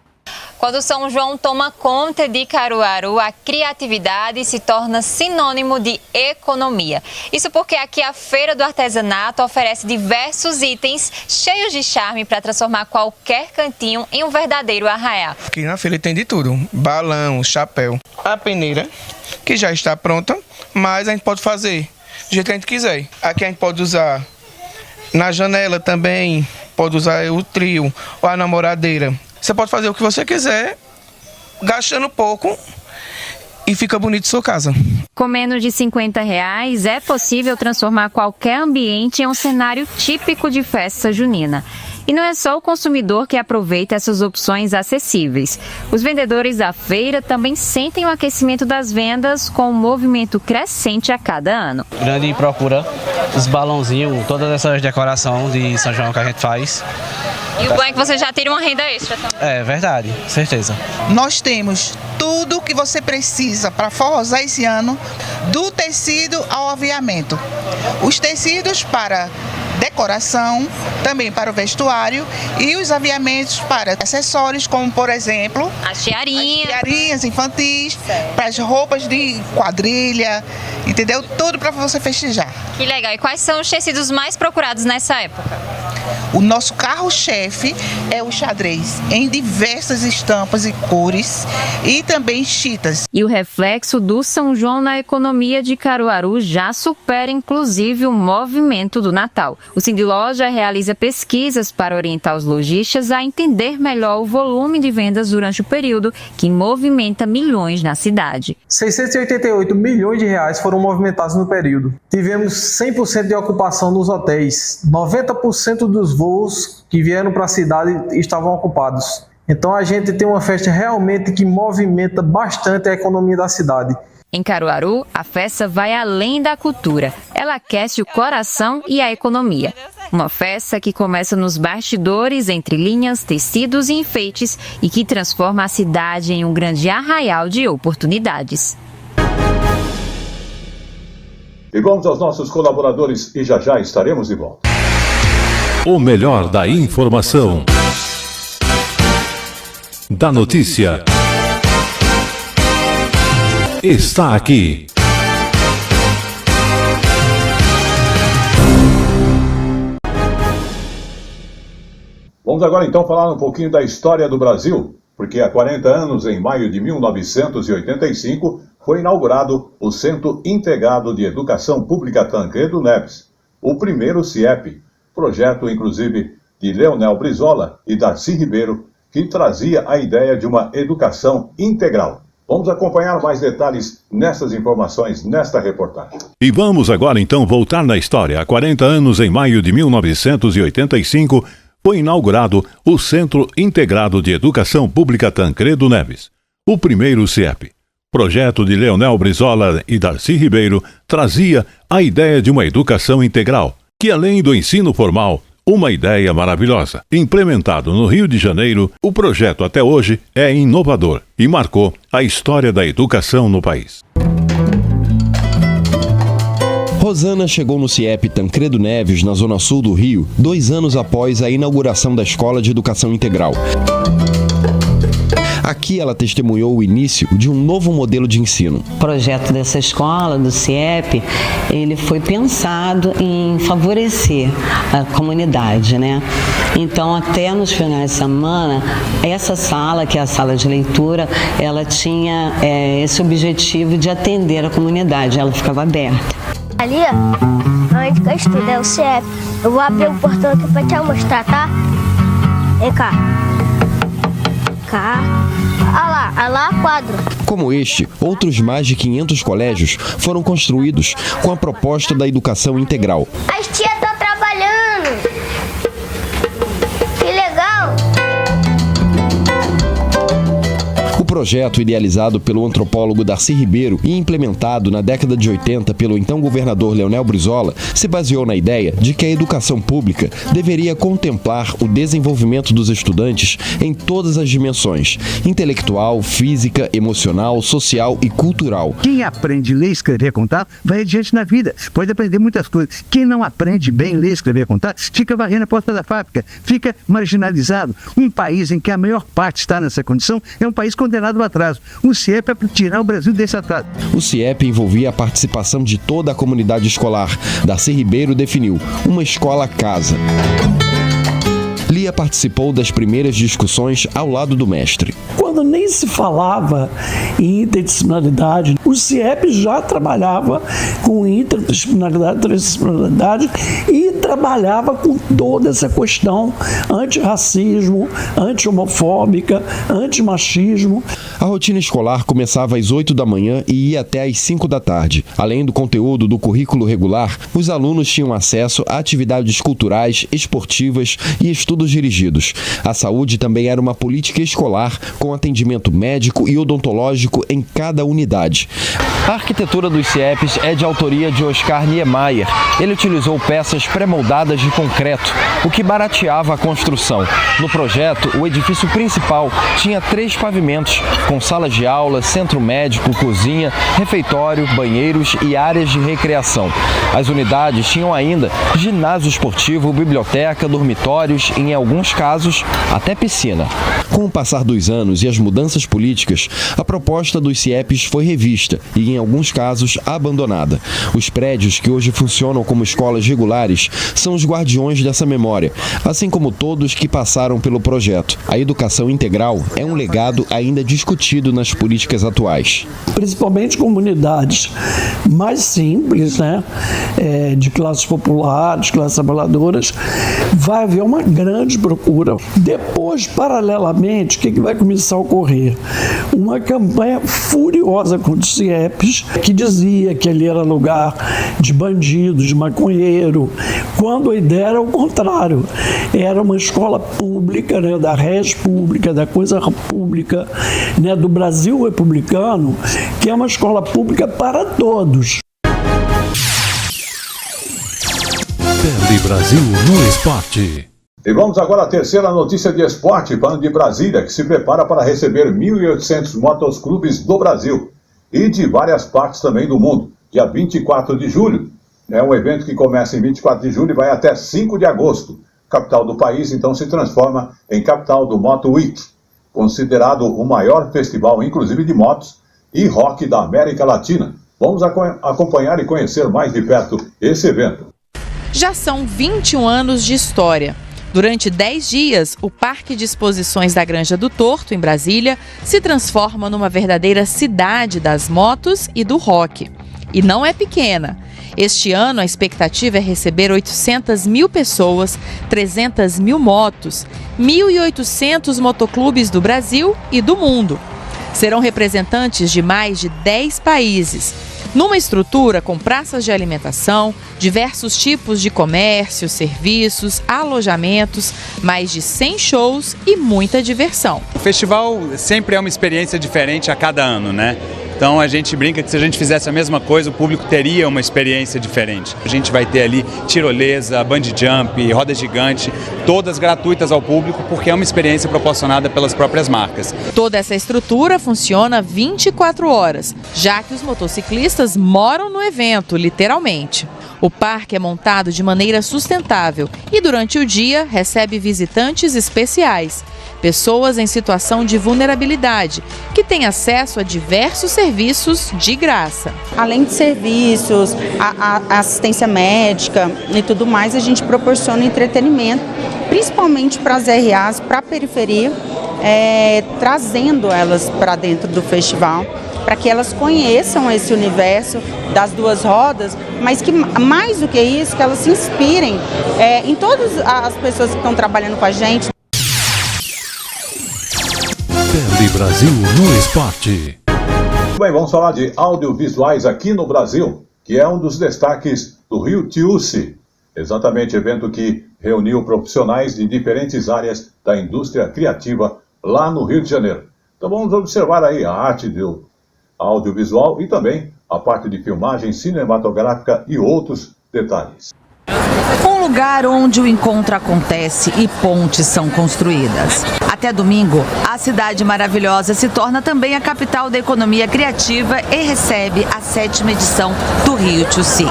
Quando São João toma conta de Caruaru, a criatividade se torna sinônimo de economia. Isso porque aqui a Feira do Artesanato oferece diversos itens cheios de charme para transformar qualquer cantinho em um verdadeiro arraial. Aqui na feira tem de tudo: balão, chapéu, a peneira, que já está pronta, mas a gente pode fazer do jeito que a gente quiser. Aqui a gente pode usar na janela também, pode usar o trio ou a namoradeira. Você pode fazer o que você quiser, gastando pouco e fica bonito sua casa. Com menos de R$50 é possível transformar qualquer ambiente em um cenário típico de festa junina. E não é só o consumidor que aproveita essas opções acessíveis. Os vendedores da feira também sentem o aquecimento das vendas com um movimento crescente a cada ano. Grande procura, os balãozinhos, todas essas decorações de São João que a gente faz. E o bom é que você já tira uma renda extra também. É verdade, certeza. Nós temos tudo que você precisa para forrosar esse ano, do tecido ao aviamento. Os tecidos para decoração, também para o vestuário e os aviamentos para acessórios, como por exemplo as tiarinhas infantis, para as roupas de quadrilha, entendeu? Tudo para você festejar. Que legal. E quais são os tecidos mais procurados nessa época? O nosso carro-chefe é o xadrez, em diversas estampas e cores, e também chitas. E o reflexo do São João na economia de Caruaru já supera inclusive o movimento do Natal. O Sindiloja realiza pesquisas para orientar os lojistas a entender melhor o volume de vendas durante o período que movimenta milhões na cidade. 688 milhões de reais foram movimentados no período. Tivemos 100% de ocupação nos hotéis. 90% dos voos que vieram para a cidade estavam ocupados. Então a gente tem uma festa realmente que movimenta bastante a economia da cidade. Em Caruaru, a festa vai além da cultura. Ela aquece o coração e a economia. Uma festa que começa nos bastidores, entre linhas, tecidos e enfeites e que transforma a cidade em um grande arraial de oportunidades. E vamos aos nossos colaboradores e já estaremos de volta. O melhor da informação. Da notícia. Está aqui. Vamos agora então falar um pouquinho da história do Brasil, porque há 40 anos, em maio de 1985, foi inaugurado o Centro Integrado de Educação Pública Tancredo Neves, o primeiro CIEP, projeto inclusive de Leonel Brizola e Darcy Ribeiro, que trazia a ideia de uma educação integral. Vamos acompanhar mais detalhes nessas informações, nesta reportagem. E vamos agora então voltar na história. Há 40 anos, em maio de 1985, foi inaugurado o Centro Integrado de Educação Pública Tancredo Neves, o primeiro CIEP. Projeto de Leonel Brizola e Darcy Ribeiro trazia a ideia de uma educação integral, que além do ensino formal, uma ideia maravilhosa. Implementado no Rio de Janeiro, o projeto até hoje é inovador e marcou a história da educação no país. Rosana chegou no CIEP Tancredo Neves, na zona sul do Rio, 2 anos após a inauguração da Escola de Educação Integral. Aqui ela testemunhou o início de um novo modelo de ensino. O projeto dessa escola, do CIEP, ele foi pensado em favorecer a comunidade, né? Então, até nos finais de semana, essa sala, que é a sala de leitura, ela tinha esse objetivo de atender a comunidade, ela ficava aberta. Ali, ó, onde que eu estudo é o CIEP. Eu vou abrir o portão aqui pra te mostrar, tá? Vem cá. Olha lá a quadra. Como este, outros mais de 500 colégios foram construídos com a proposta da educação integral. As tia tá trabalhando. Que legal. O projeto, idealizado pelo antropólogo Darcy Ribeiro e implementado na década de 80 pelo então governador Leonel Brizola, se baseou na ideia de que a educação pública deveria contemplar o desenvolvimento dos estudantes em todas as dimensões: intelectual, física, emocional, social e cultural. Quem aprende a ler, escrever, contar, vai adiante na vida, pode aprender muitas coisas. Quem não aprende bem ler, escrever, contar, fica varrendo a porta da fábrica, fica marginalizado. Um país em que a maior parte está nessa condição é um país condenado ao atraso. O CIEP é para tirar o Brasil desse atraso. O CIEP envolvia a participação de toda a comunidade escolar. Darcy Ribeiro definiu uma escola-casa. Lia ainda participou das primeiras discussões ao lado do mestre. Quando nem se falava em interdisciplinaridade, o CIEP já trabalhava com interdisciplinaridade, transdisciplinaridade e trabalhava com toda essa questão antirracismo, anti-homofóbica, antimachismo. A rotina escolar começava às 8 da manhã e ia até às 5 da tarde. Além do conteúdo do currículo regular, os alunos tinham acesso a atividades culturais, esportivas e estudos dirigidos. A saúde também era uma política escolar, com atendimento médico e odontológico em cada unidade. A arquitetura dos CIEPs é de autoria de Oscar Niemeyer. Ele utilizou peças pré-moldadas de concreto, o que barateava a construção. No projeto, o edifício principal tinha 3 pavimentos, com salas de aula, centro médico, cozinha, refeitório, banheiros e áreas de recreação. As unidades tinham ainda ginásio esportivo, biblioteca, dormitórios e, em alguns casos, até piscina. Com o passar dos anos e as mudanças políticas, a proposta dos CIEPs foi revista e, em alguns casos, abandonada. Os prédios que hoje funcionam como escolas regulares são os guardiões dessa memória, assim como todos que passaram pelo projeto. A educação integral é um legado ainda discutido nas políticas atuais. Principalmente comunidades mais simples, de classes populares, classes trabalhadoras, vai haver uma grande procura. Depois, paralelamente, o que vai começar a ocorrer? Uma campanha furiosa contra os CIEPs, que dizia que ali era lugar de bandidos, de maconheiro, quando a ideia era o contrário. Era uma escola pública, da res pública, da coisa pública, do Brasil republicano, que é uma escola pública para todos. Tele Brasil no esporte. E vamos agora à terceira notícia de esporte, falando de Brasília, que se prepara para receber 1.800 motoclubes do Brasil e de várias partes também do mundo. Dia 24 de julho, é um evento que começa em 24 de julho e vai até 5 de agosto. Capital do país, então, se transforma em capital do Moto Week, considerado o maior festival, inclusive de motos e rock da América Latina. Vamos acompanhar e conhecer mais de perto esse evento. Já são 21 anos de história. Durante 10 dias, o Parque de Exposições da Granja do Torto, em Brasília, se transforma numa verdadeira cidade das motos e do rock. E não é pequena. Este ano, a expectativa é receber 800 mil pessoas, 300 mil motos, 1.800 motoclubes do Brasil e do mundo. Serão representantes de mais de 10 países, numa estrutura com praças de alimentação, diversos tipos de comércio, serviços, alojamentos, mais de 100 shows e muita diversão. O festival sempre é uma experiência diferente a cada ano, Então a gente brinca que se a gente fizesse a mesma coisa, o público teria uma experiência diferente. A gente vai ter ali tirolesa, bungee jump, roda gigante, todas gratuitas ao público, porque é uma experiência proporcionada pelas próprias marcas. Toda essa estrutura funciona 24 horas, já que os motociclistas moram no evento, literalmente. O parque é montado de maneira sustentável e durante o dia recebe visitantes especiais. Pessoas em situação de vulnerabilidade, que têm acesso a diversos serviços de graça. Além de serviços, a assistência médica e tudo mais, a gente proporciona entretenimento, principalmente para as RAs, para a periferia, trazendo elas para dentro do festival, para que elas conheçam esse universo das duas rodas, mas que mais do que isso, que elas se inspirem em todas as pessoas que estão trabalhando com a gente. Tele Brasil no esporte. Bem, vamos falar de audiovisuais aqui no Brasil, que é um dos destaques do Rio Tiúci. Exatamente, evento que reuniu profissionais de diferentes áreas da indústria criativa lá no Rio de Janeiro. Então vamos observar aí a arte do audiovisual e também a parte de filmagem cinematográfica e outros detalhes. Um lugar onde o encontro acontece e pontes são construídas. Até domingo, a cidade maravilhosa se torna também a capital da economia criativa e recebe a 7ª edição do Rio Tiúci.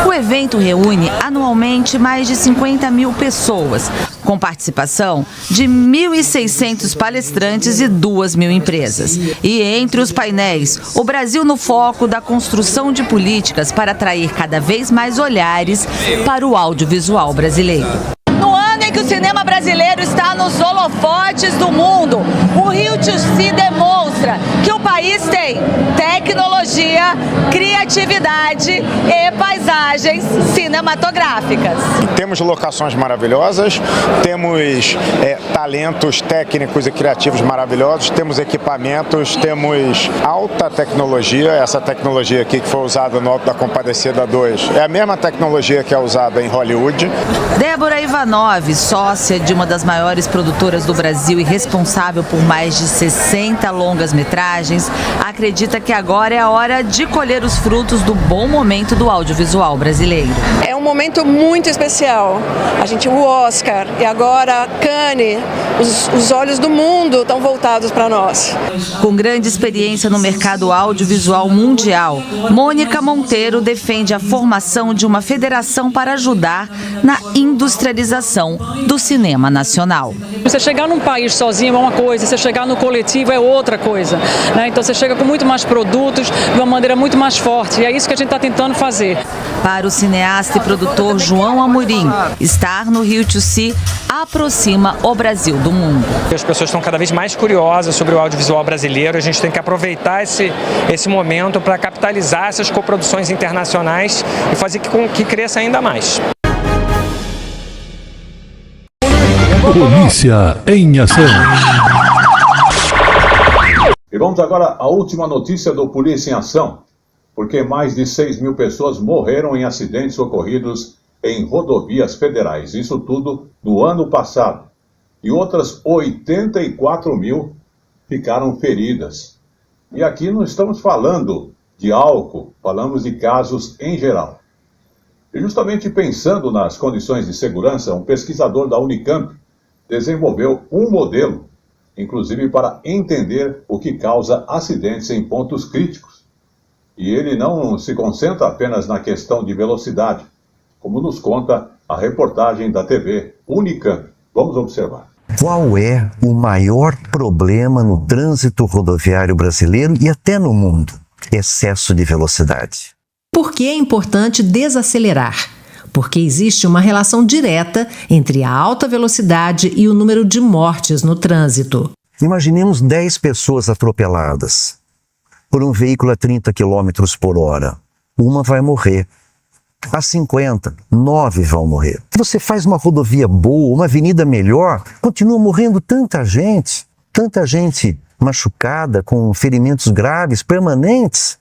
O evento reúne anualmente mais de 50 mil pessoas, com participação de 1.600 palestrantes e 2.000 empresas. E entre os painéis, o Brasil no foco da construção de políticas para atrair cada vez mais olhares para o audiovisual brasileiro. No ano em que o cinema brasileiro está nos holofotes do mundo, o Rio-2C demonstra que o país tem tecnologia, criatividade e paisagens cinematográficas. Temos locações maravilhosas, temos talentos técnicos e criativos maravilhosos, temos equipamentos, temos alta tecnologia. Essa tecnologia aqui que foi usada no Alto da Compadecida 2 é a mesma tecnologia que é usada em Hollywood. Débora Ivanov, sócia de uma das maiores produtoras do Brasil e responsável por mais de 60 longas-metragens, acredita que agora é a hora de colher os frutos do bom momento do audiovisual brasileiro. É um momento muito especial. O Oscar e agora Cannes, os olhos do mundo estão voltados para nós. Com grande experiência no mercado audiovisual mundial, Mônica Monteiro defende a formação de uma federação para ajudar na industrialização do cinema nacional. Você chegar num país sozinho é uma coisa, você chegar no coletivo é outra coisa, né? Então você chega com muito mais produtos, de uma maneira muito mais forte, e é isso que a gente está tentando fazer. Para o cineasta e produtor João Amorim, estar no Rio-2C aproxima o Brasil do mundo. As pessoas estão cada vez mais curiosas sobre o audiovisual brasileiro, a gente tem que aproveitar esse momento para capitalizar essas coproduções internacionais e fazer com que cresça ainda mais. Polícia em ação. E vamos agora à última notícia do Polícia em Ação, porque mais de 6 mil pessoas morreram em acidentes ocorridos em rodovias federais. Isso tudo no ano passado. E outras 84 mil ficaram feridas. E aqui não estamos falando de álcool, falamos de casos em geral. E justamente pensando nas condições de segurança, um pesquisador da Unicamp desenvolveu um modelo, inclusive para entender o que causa acidentes em pontos críticos. E ele não se concentra apenas na questão de velocidade, como nos conta a reportagem da TV Unicamp. Vamos observar. Qual é o maior problema no trânsito rodoviário brasileiro e até no mundo? Excesso de velocidade. Por que é importante desacelerar? Porque existe uma relação direta entre a alta velocidade e o número de mortes no trânsito. Imaginemos 10 pessoas atropeladas por um veículo a 30 km por hora. Uma vai morrer. A 50, 9 vão morrer. Se você faz uma rodovia boa, uma avenida melhor, continua morrendo tanta gente machucada, com ferimentos graves, permanentes.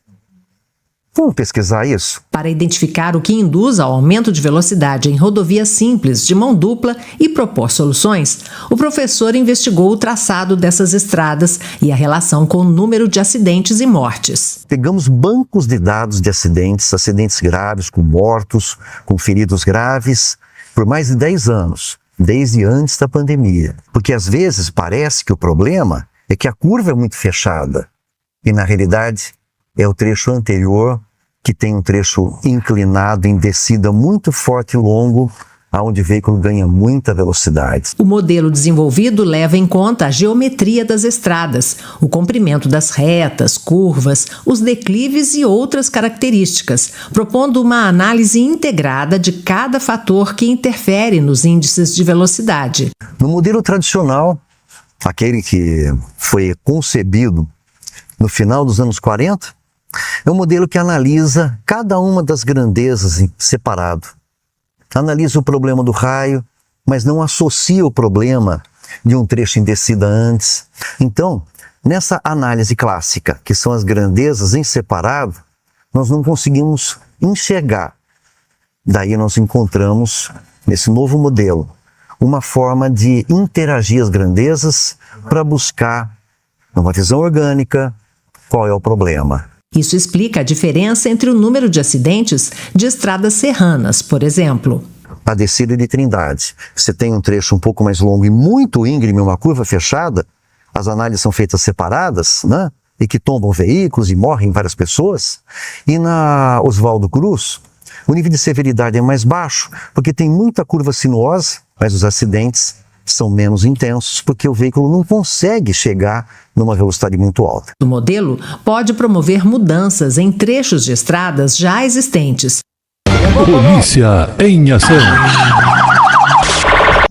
Vamos pesquisar isso? Para identificar o que induz ao aumento de velocidade em rodovias simples de mão dupla e propor soluções, o professor investigou o traçado dessas estradas e a relação com o número de acidentes e mortes. Pegamos bancos de dados de acidentes graves, com mortos, com feridos graves, por mais de 10 anos, desde antes da pandemia. Porque às vezes parece que o problema é que a curva é muito fechada e, na realidade, é o trecho anterior que tem um trecho inclinado em descida muito forte e longo, onde o veículo ganha muita velocidade. O modelo desenvolvido leva em conta a geometria das estradas, o comprimento das retas, curvas, os declives e outras características, propondo uma análise integrada de cada fator que interfere nos índices de velocidade. No modelo tradicional, aquele que foi concebido no final dos anos 40, é um modelo que analisa cada uma das grandezas em separado. Analisa o problema do raio, mas não associa o problema de um trecho em descida antes. Então, nessa análise clássica, que são as grandezas em separado, nós não conseguimos enxergar. Daí nós encontramos, nesse novo modelo, uma forma de interagir as grandezas para buscar, numa visão orgânica, qual é o problema. Isso explica a diferença entre o número de acidentes de estradas serranas, por exemplo. A descida de Trindade, você tem um trecho um pouco mais longo e muito íngreme, uma curva fechada, as análises são feitas separadas, né? E que tombam veículos e morrem várias pessoas. E na Oswaldo Cruz, o nível de severidade é mais baixo, porque tem muita curva sinuosa, mas os acidentes são menos intensos, porque o veículo não consegue chegar numa velocidade muito alta. O modelo pode promover mudanças em trechos de estradas já existentes. Polícia em ação.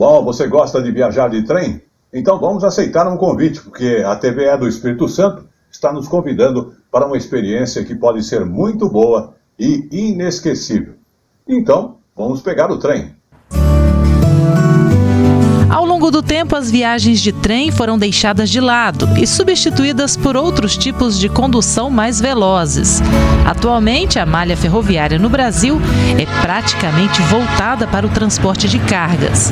Bom, você gosta de viajar de trem? Então vamos aceitar um convite, porque a TVE do Espírito Santo está nos convidando para uma experiência que pode ser muito boa e inesquecível. Então, vamos pegar o trem. Ao longo do tempo, as viagens de trem foram deixadas de lado e substituídas por outros tipos de condução mais velozes. Atualmente, a malha ferroviária no Brasil é praticamente voltada para o transporte de cargas.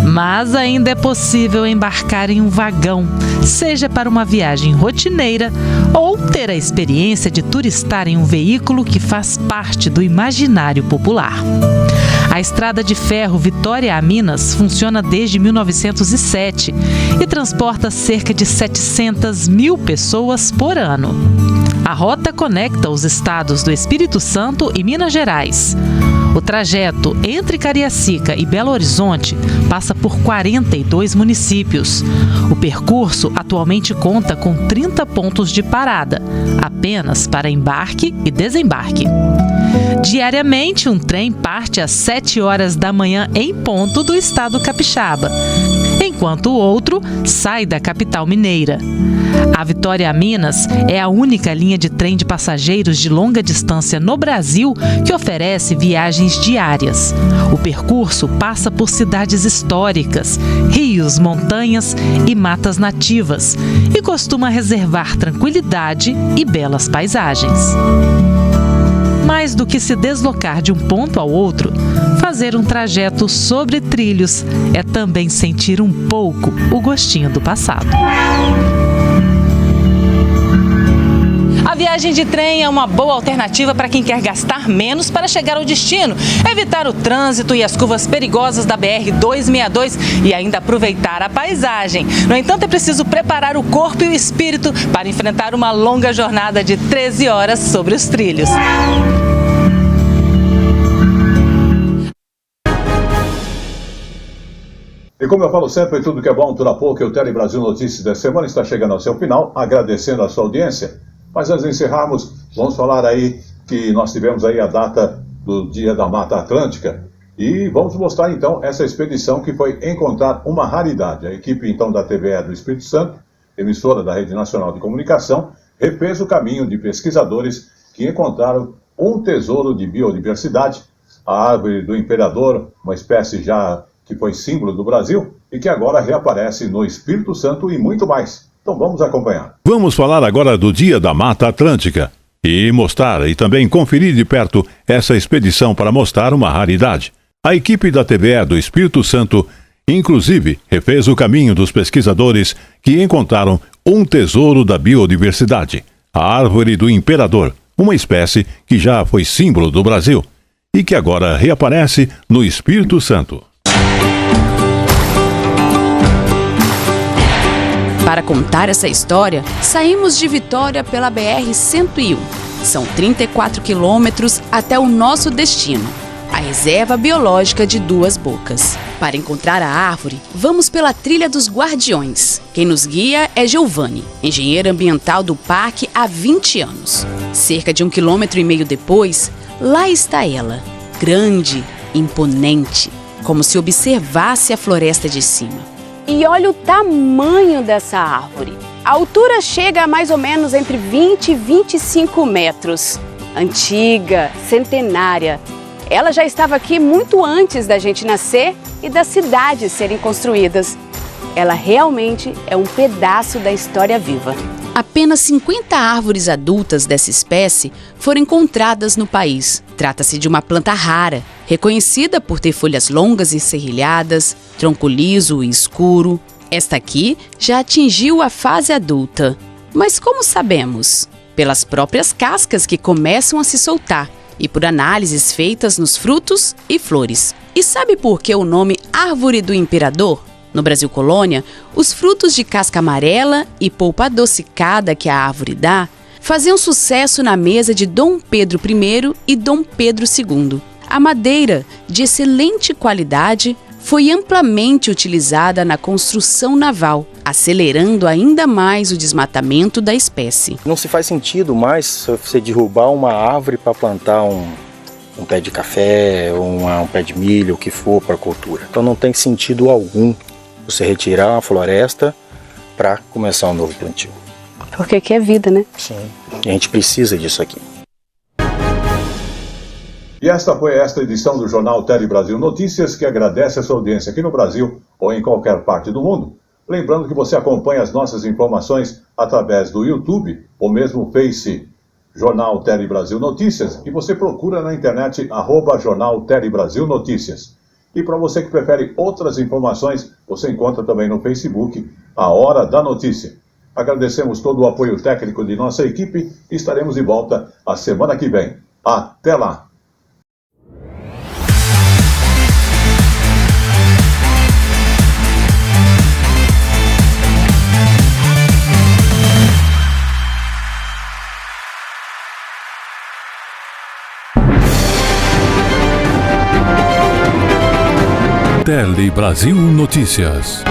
Mas ainda é possível embarcar em um vagão, seja para uma viagem rotineira ou ter a experiência de turistar em um veículo que faz parte do imaginário popular. A estrada de ferro Vitória a Minas funciona desde 1907 e transporta cerca de 700 mil pessoas por ano. A rota conecta os estados do Espírito Santo e Minas Gerais. O trajeto entre Cariacica e Belo Horizonte passa por 42 municípios. O percurso atualmente conta com 30 pontos de parada, apenas para embarque e desembarque. Diariamente, um trem parte às 7 horas da manhã em ponto do estado capixaba, enquanto o outro sai da capital mineira. A Vitória a Minas é a única linha de trem de passageiros de longa distância no Brasil que oferece viagens diárias. O percurso passa por cidades históricas, rios, montanhas e matas nativas e costuma reservar tranquilidade e belas paisagens. Mais do que se deslocar de um ponto ao outro, fazer um trajeto sobre trilhos é também sentir um pouco o gostinho do passado. A viagem de trem é uma boa alternativa para quem quer gastar menos para chegar ao destino, evitar o trânsito e as curvas perigosas da BR-262 e ainda aproveitar a paisagem. No entanto, é preciso preparar o corpo e o espírito para enfrentar uma longa jornada de 13 horas sobre os trilhos. E como eu falo sempre, tudo que é bom dura pouco, e o Tele Brasil Notícias da semana está chegando ao seu final, agradecendo a sua audiência. Mas antes de encerrarmos, vamos falar aí que nós tivemos aí a data do Dia da Mata Atlântica e vamos mostrar então essa expedição que foi encontrar uma raridade. A equipe então da TVE do Espírito Santo, emissora da Rede Nacional de Comunicação, refez o caminho de pesquisadores que encontraram um tesouro de biodiversidade, a árvore do imperador, uma espécie já que foi símbolo do Brasil e que agora reaparece no Espírito Santo e muito mais. Então vamos acompanhar. Vamos falar agora do Dia da Mata Atlântica e mostrar e também conferir de perto essa expedição para mostrar uma raridade. A equipe da TVE do Espírito Santo, inclusive, refez o caminho dos pesquisadores que encontraram um tesouro da biodiversidade, a árvore do imperador, uma espécie que já foi símbolo do Brasil e que agora reaparece no Espírito Santo. Para contar essa história, saímos de Vitória pela BR-101. São 34 quilômetros até o nosso destino, a Reserva Biológica de Duas Bocas. Para encontrar a árvore, vamos pela Trilha dos Guardiões. Quem nos guia é Giovanni, engenheiro ambiental do parque há 20 anos. Cerca de 1,5 quilômetros depois, lá está ela, grande, imponente, como se observasse a floresta de cima. E olha o tamanho dessa árvore. A altura chega a mais ou menos entre 20 e 25 metros. Antiga, centenária. Ela já estava aqui muito antes da gente nascer e das cidades serem construídas. Ela realmente é um pedaço da história viva. Apenas 50 árvores adultas dessa espécie foram encontradas no país. Trata-se de uma planta rara, reconhecida por ter folhas longas e serrilhadas, tronco liso e escuro. Esta aqui já atingiu a fase adulta. Mas como sabemos? Pelas próprias cascas que começam a se soltar e por análises feitas nos frutos e flores. E sabe por que o nome Árvore do Imperador? No Brasil Colônia, os frutos de casca amarela e polpa adocicada que a árvore dá faziam sucesso na mesa de Dom Pedro I e Dom Pedro II. A madeira, de excelente qualidade, foi amplamente utilizada na construção naval, acelerando ainda mais o desmatamento da espécie. Não se faz sentido mais você derrubar uma árvore para plantar um um pé de café, um pé de milho, o que for para a cultura. Então não tem sentido algum você retirar uma floresta para começar um novo plantio. Porque aqui é vida, né? Sim. A gente precisa disso aqui. E esta foi esta edição do Jornal Tele Brasil Notícias, que agradece a sua audiência aqui no Brasil ou em qualquer parte do mundo. Lembrando que você acompanha as nossas informações através do YouTube ou mesmo Face Jornal Tele Brasil Notícias, e você procura na internet @Jornal Tele Brasil Notícias. E para você que prefere outras informações, você encontra também no Facebook A Hora da Notícia. Agradecemos todo o apoio técnico de nossa equipe e estaremos de volta a semana que vem. Até lá! Tele Brasil Notícias.